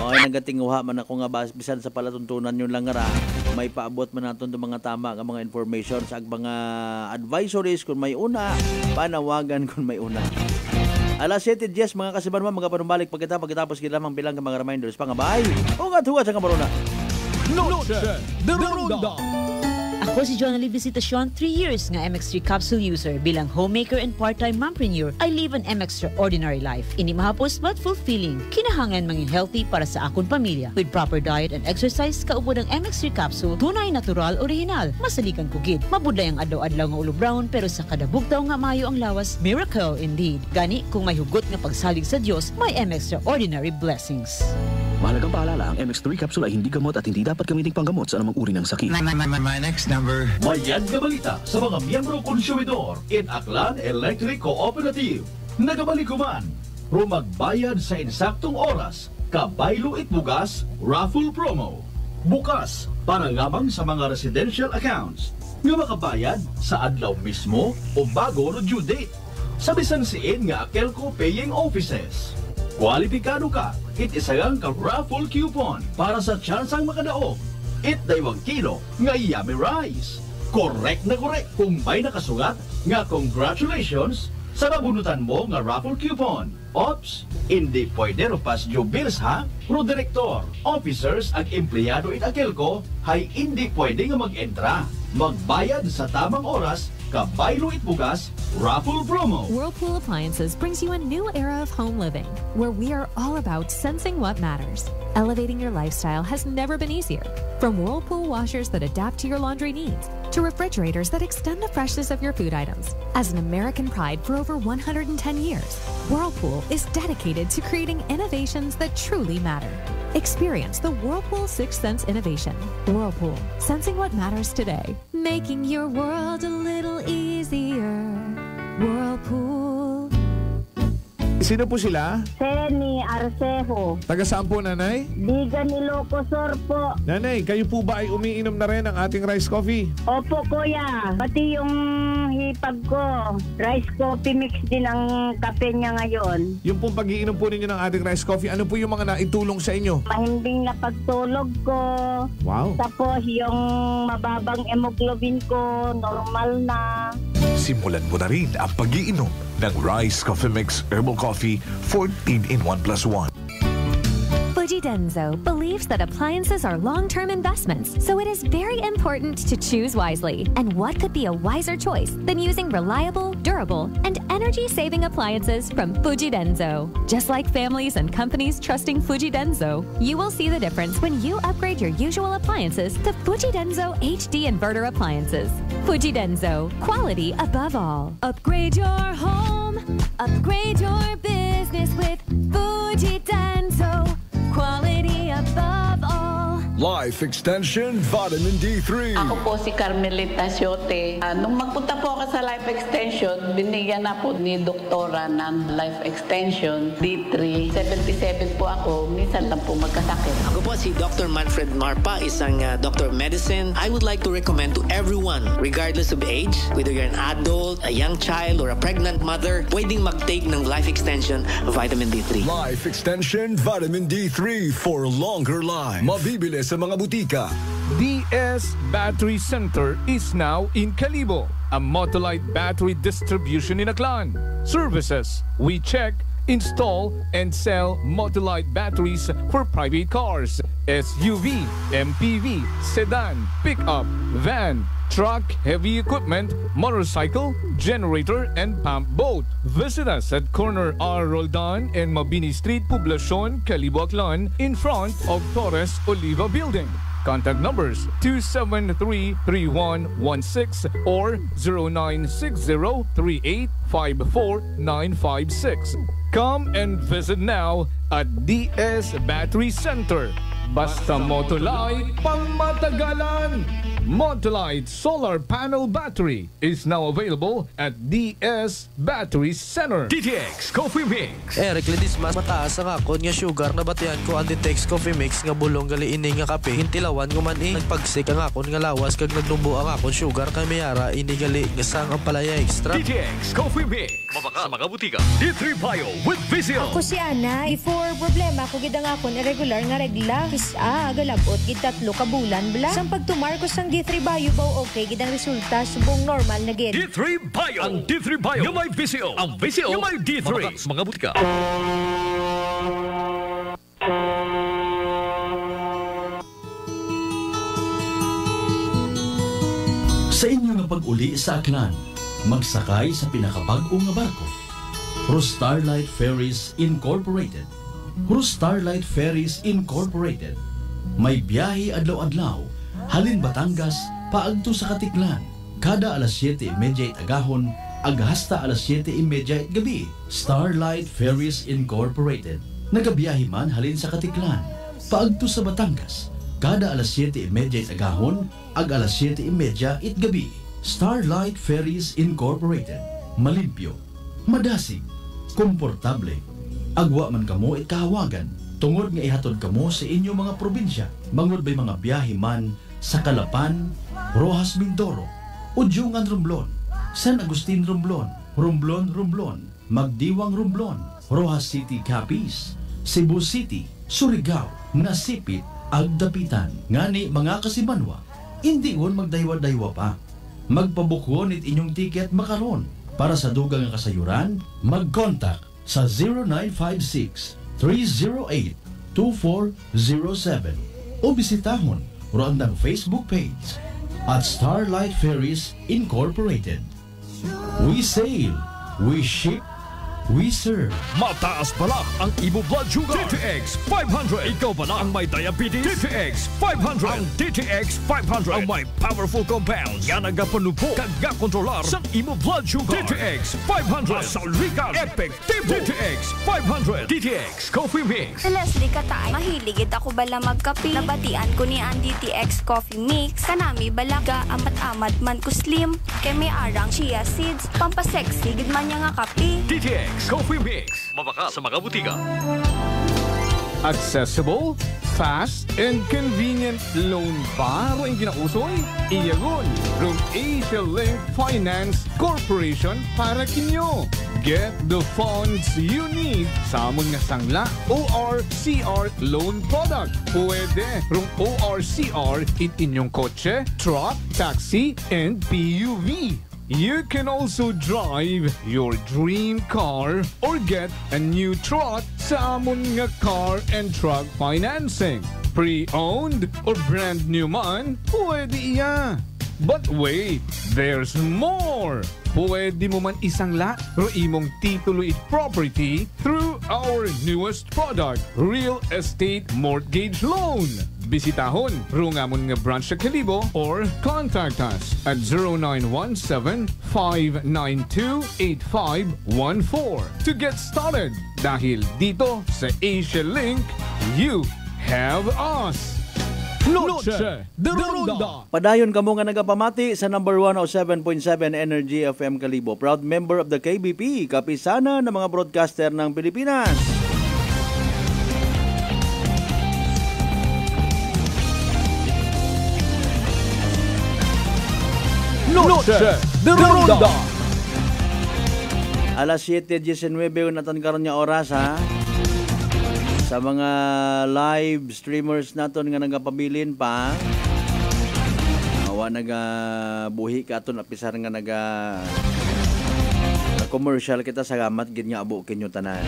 Ay nagatinguha man ako nga bisan sa palatuntunan yun lang nga ra, may paabot man naton do mga tama nga mga information sa mga advisories kung may una, panawagan kung may una. Alas 7:10 mga kasibanwa mga panumbalik pagkatapos gid lamang bilang mga reminders pa nga bye. Ugat-ugat sa kamaruna. Noche de Ronda. Ako si Jonalie Visitacion, 3 years nga MX3 capsule user. Bilang homemaker and part-time mompreneur, I live an extraordinary life. Ini mahapos but fulfilling. Kinahangan mangin healthy para sa akong pamilya. With proper diet and exercise, kaubod ang MX3 capsule, tunay, natural, original. Masalikan ko gid. Mabuday ang adlaw-adlaw nga ulo brown, pero sa kada bugtaw nga mayo ang lawas, miracle indeed. Gani, kung may hugot nga pagsalig sa Dios, may extraordinary blessings. Mahalagang paalala, ang MX3 capsule ay hindi gamot at hindi dapat gamiting panggamot sa anumang uri ng sakit. My next number. Mayad nga balita sa mga miyembro konsumidor in Aklan Electric Cooperative. Nagabalikuman, magbayad sa insaktong oras, kabaylo itbugas, raffle promo. Bukas, para lamang sa mga residential accounts, nga makabayad sa adlaw mismo o bago no due date. Sa bisan siin nga Akelco paying offices. Kwalipikado ka, itisagang ka raffle coupon para sa tsansang makadaog. Daywang kilo nga yummy rice. Correct na correct kung may nakasugat nga congratulations sa nabunutan mo nga raffle coupon. Ops, hindi pwede ro pas bills ha? Pro direktor, officers ag empleyado in Akelco hay hindi pwede nga mag-entra. Magbayad sa tamang oras, kabaylo itbugas, raffle promo. Whirlpool Appliances brings you a new era of home living, where we are all about sensing what matters. Elevating your lifestyle has never been easier. From Whirlpool washers that adapt to your laundry needs, to refrigerators that extend the freshness of your food items. As an American pride for over 110 years, Whirlpool is dedicated to creating innovations that truly matter. Experience the Whirlpool Sixth Sense innovation. Whirlpool, sensing what matters today. Making your world a little easier. Whirlpool. Sino po sila? Seni Arcejo. Taga saan po, nanay? Bigan Ilocosur po. Nanay, kayo po ba ay umiinom na rin ng ating rice coffee? Opo, kuya. Pati yung hipag ko, rice coffee mix din ang kape niya ngayon. Yung pong pag-iinom po ninyo ng ating rice coffee, ano po yung mga naitulong sa inyo? Mahimbing na pagtulog ko. Wow. Tapos yung mababang hemoglobin ko, normal na. Simulan mo na rin ang pag-iinom ng Rice Coffee Mix Herbal Coffee 14 in 1+1. Fujidenzo believes that appliances are long-term investments, so it is very important to choose wisely. And what could be a wiser choice than using reliable, durable, and energy-saving appliances from Fujidenzo? Just like families and companies trusting Fujidenzo, you will see the difference when you upgrade your usual appliances to Fujidenzo HD inverter appliances. Fujidenzo, quality above all. Upgrade your home, upgrade your business with Fujidenzo. Quality above all. Life Extension Vitamin D3. Ako po si Carmelita Siote. Nung magpunta po ako sa Life Extension, binigyan na po ni doktora ng Life Extension D3. 77 po ako, minsan lang po magkasakit. Ako po si Dr. Manfred Marpa, isang doctor of medicine. I would like to recommend to everyone, regardless of age, whether you're an adult, a young child, or a pregnant mother, pwedeng mag-take ng Life Extension Vitamin D3. Life Extension Vitamin D3 for longer life. Mabibili sa mga butika. DS Battery Center is now in Calibo, a Motolite battery distribution in Aklan. Services: we check, install, and sell Motolite batteries for private cars, SUV, MPV, sedan, pickup, van, truck, heavy equipment, motorcycle, generator, and pump boat. Visit us at corner R. Roldan and Mabini Street, Poblacion, Calibo, Aklan, in front of Torres Oliva Building. Contact numbers 273-3116 or 0960-3854-956. Come and visit now at DS Battery Center. Basta Motolite, pangmatagalan! Motolite Solar Panel Battery is now available at DS Battery Center. DTX Coffee Mix. Eric Ledismas, mataas ang akon nga sugar na batian ko ang DTX Coffee Mix nga bulong gali ini nga kape. Hintilawan ko man nagpagsik ang akon nga lawas kag nagnubo ang akon sugar kay mayara ini gali nga sang ang palaya extra. DTX Coffee Mix. Mabaka sa mga butika. D3 Bio with Vizio. Ako si Ana, before problema ko gid ang akon irregular nga regla. Kisa agalabot gid 3 ka bulan bla. Sang pagtumar ko sang D3 Bio baw okay gid ang resulta subong normal na gid. D3 Bio. Ang D3 Bio nga may Vizio. Ang Vizio nga may D3. Mabaka sa mga butika. Sa inyo nga pag-uli sa Aklan, magsakay sa pinakabag-o nga barko. Starlight Ferries Incorporated. Starlight Ferries Incorporated. May biyahe adlaw-adlaw, halin Batangas, paagto sa Katiklan. Kada alas 7:30 agahon, aghasta alas 7:30 gabi. Starlight Ferries Incorporated. Nagabiyahe man halin sa Katiklan, paagto sa Batangas. Kada alas 7:30 agahon, ag alas 7:30 gabi. Starlight Ferries Incorporated. Malimpyo, madasig, komportable. Agwa man kamo kahawagan, tungod nga ihatod kamo sa inyo mga probinsya. Mangod bay mga biyahe man sa Calapan, Rojas Mindoro, Udyungan Romblon, San Agustin Romblon, Romblon, Magdiwang Romblon, Rojas City Capiz, Cebu City, Surigao, Nasipit, Agdapitan. Ngani mga kasimanwa, hindi won magdaywa-daywa pa. Magpabukwon it inyong tiket makaron. Para sa dugang nga kasayuran, mag-contact sa 0956-308-2407 o bisitahon ang Facebook page at Starlight Ferries Incorporated. We sail, we ship, we serve. Mataas pala ang imo blood sugar. DTX 500. Ikaw pala ang may diabetes. DTX 500. Ang DTX 500 ang may powerful compounds nga nagapanubo kag kontrolar sa imo blood sugar. DTX 500. Saulikan epektibo. DTX 500. DTX Coffee Mix. Leslie Katay, mahiligid ako bala magkape. Nabatian ko ni ang DTX Coffee Mix. Kanami balaga amat-amat man ko slim. Kay may arang chia seeds. Pampasexy gid man niya nga kape. DTX Coffee Mix. Mabaka sa mga butika. Accessible, fast, and convenient loan ba ang ginausoy? Iyagon, from Asia Link Finance Corporation para kinyo. Get the funds you need sa mga sangla ORCR loan product. Pwede from ORCR it inyong kotse, truck, taxi, and PUV. You can also drive your dream car or get a new truck sa amon nga car and truck financing. Pre-owned or brand new man, pwede iya. But wait, there's more! Pwede mo man isangla ro imong titulo it property through our newest product, Real Estate Mortgage Loan. Bisitahon rungamon nga branch sa Kalibo or contact us at 0917-592-8514 to get started. Dahil dito sa Asia Link, you have us. Noche de Ronda. Padayon kamo nga nagapamati sa number 107.7 Energy FM Kalibo. Proud member of the KBP, kapisana ng mga broadcaster ng Pilipinas. Noche de Ronda. Alas 7:19 naton karon nga oras ha. Sa mga live streamers naton nga nagapabilin pa. Awa nagabuhi ka aton apisar nga commercial kita sa gamat gid nga abo kinyo tanan.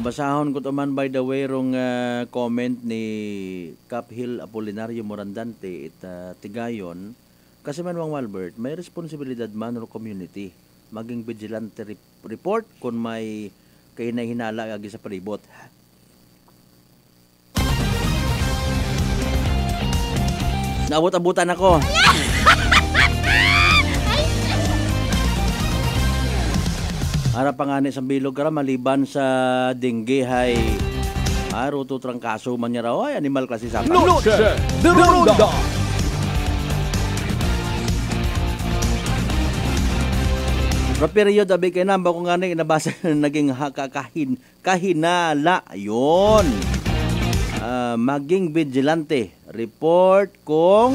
Basahon ko man by the way rong comment ni Caphil Apolinario Morandante it Tigayon kasi man Wang Walbert may responsibilidad man ro community maging vigilante report kung may kahinahinala agi sa palibot. Naabot-abutan ako. Harap pa nga ni sa bilog ka maliban sa dengue hay ruto trangkaso man niya raw ay animal klase sa Noche de Ronda. Sa period abi kay namba ko nga ni nabasa naging kahinala yon. Maging vigilante report kung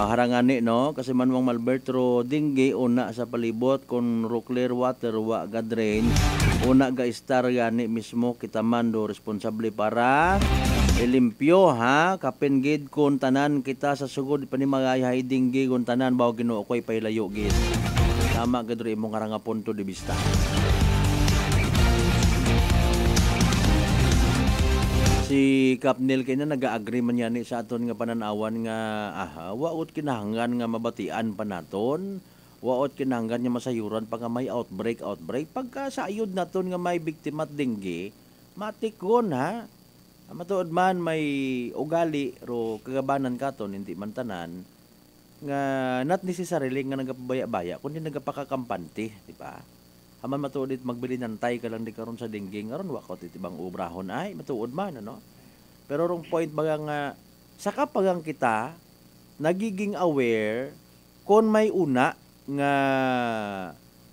harangani no kasi manwang Malbertro dingge una sa palibot kun ro clear water wa ga drain una ga star gani mismo kita mando responsable para ilimpyo ha kapin gid kun tanan kita sa sugod panimagay dingge kun tanan bawo Ginoo koy pailayo gid tama gid ro imong nga punto de vista. Si Capnel kay na nag-agree man yan sa aton nga pananawan nga waot kinahanglan nga mabatian pa naton, waot kinahanglan nga masayuran pag may outbreak pagka sa ayod naton nga may biktima at dengue matikon ha matuod man may ugali ro kagabanan katon hindi man tanan nga not necessarily nga nagapabaya-baya kundi nagapakakampante di ba? Aman matuod magbili ng tay ka lang di karon sa dengue ngaron wakot itibang ubrahon ay matuod man ano. Pero rong point baga nga saka pagang kita nagiging aware kung may una nga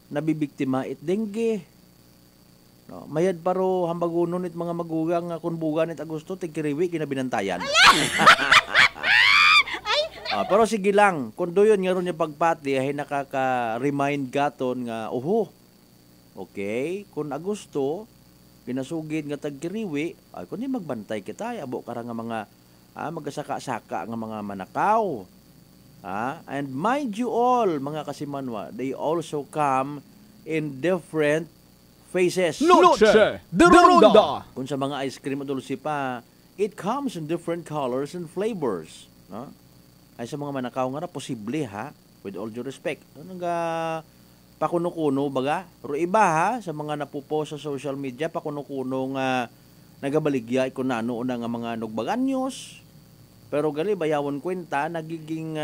nabibiktima it dengue. No, mayad paro hambagunon it mga magugang nga kun bugan it Agosto tigkiriwi kinabinantayan. Pero sige lang kun doyon nga ron yung pagpati ay nakaka-remind gaton nga okay, kung Agosto, pinasugid nga tagkiriwi, ay kung di magbantay kita, abo ka nga mga magasaka-saka nga mga manakaw. And mind you all, mga kasimanwa, they also come in different phases. Noche de Ronda. Kung sa mga ice cream o dulce pa, it comes in different colors and flavors. No? Ay sa mga manakaw nga na, posible ha, with all due respect. Pakuno-kuno baga, ro iba ha, sa mga napupost sa social media, pakuno-kuno nga nagabaligya ikon na ano nga mga nugbaganyos. Pero gali bayawon kwenta nagiging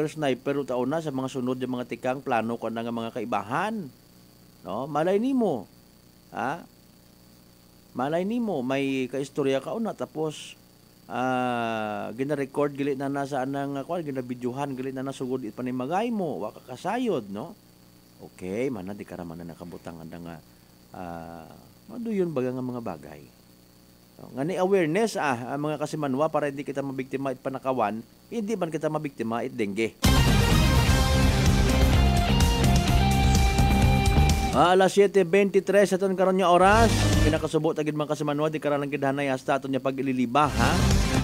sniper utaw na sa mga sunod yung mga tikang plano ko na nga mga kaibahan. No, malay nimo. Malay nimo may kaistorya ka una tapos gina-record gili na nasa anang gina-videohan gili na nasugod it panimagay mo wa ka kasayod no. Okay, man di ka raman na nakabutang anda nga maduyon baga nga mga bagay. Nga ni awareness ang mga kasimanwa para hindi kita mabiktima it panakawan, hindi man kita mabiktima it dengue. Alas 7:23 sa karon nga oras. Pinakasubo tagid man kasimanwa di karalang gidhanay hasta aton nya pag-ililiba ha.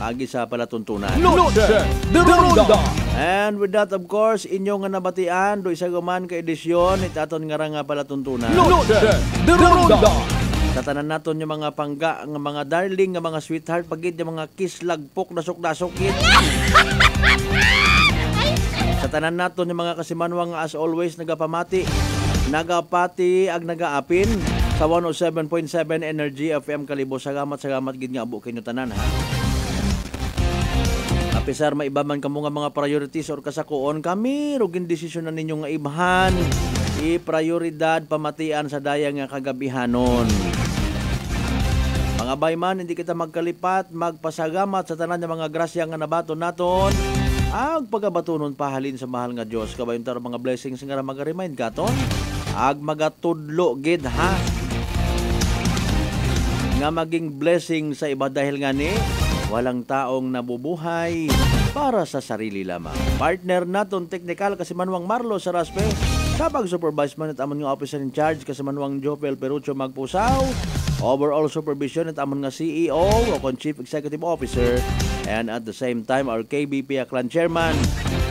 Agi sa palatuntunan. Noche de Ronda. And with that of course inyo nga nabatian do isa guman ka edisyon itaton nga nga palatuntunan. Noche de Ronda. Sa tanan naton yung mga pangga, nga mga darling, nga mga sweetheart, pagid yung mga kiss, lagpok, nasok-nasokit. Sa tanan naton yung mga kasimanwang as always nagapamati, nagapati ag nagaapin sa 107.7 Energy FM Kalibo. Salamat gid nga abo kinyo tanan ha. Apisar maiba man kamo nga mga priorities or kasakuon kami rugin desisyon na ninyo nga ibhan i-prioridad pamatian sa daya nga kagabihanon. Mga bayman, hindi kita magkalipat, magpasagamat sa tanan ng mga grasya nga nabaton naton. Ag pagabatunon pahalin sa mahal nga Dios. Kabayon taro mga blessings nga mag-remind katon. Ag magatudlo gid ha. Nga maging blessing sa iba dahil nga ni walang taong nabubuhay para sa sarili lamang. Partner naton technical kasi Manuang Marlo sa Raspe. Kapag supervise man at amon nga officer in charge kasi Manuang Jopel Perucho Magpusaw. Overall supervision at amon nga CEO o Chief Executive Officer. And at the same time our KBP Aklan Chairman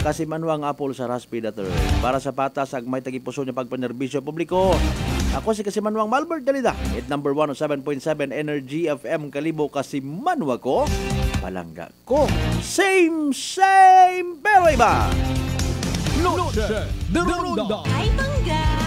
kasi Manuang Apol sa Raspe Dater. Para sa patas ag may tagipuso niya pagpanerbisyo publiko. Ako si kasi Manuang Malbert Dalida. It number 107.7 Energy FM Kalibo kasi Manwa ko. Palangga ko. Same pero iba. Noche de Ronda. Ay, mangga!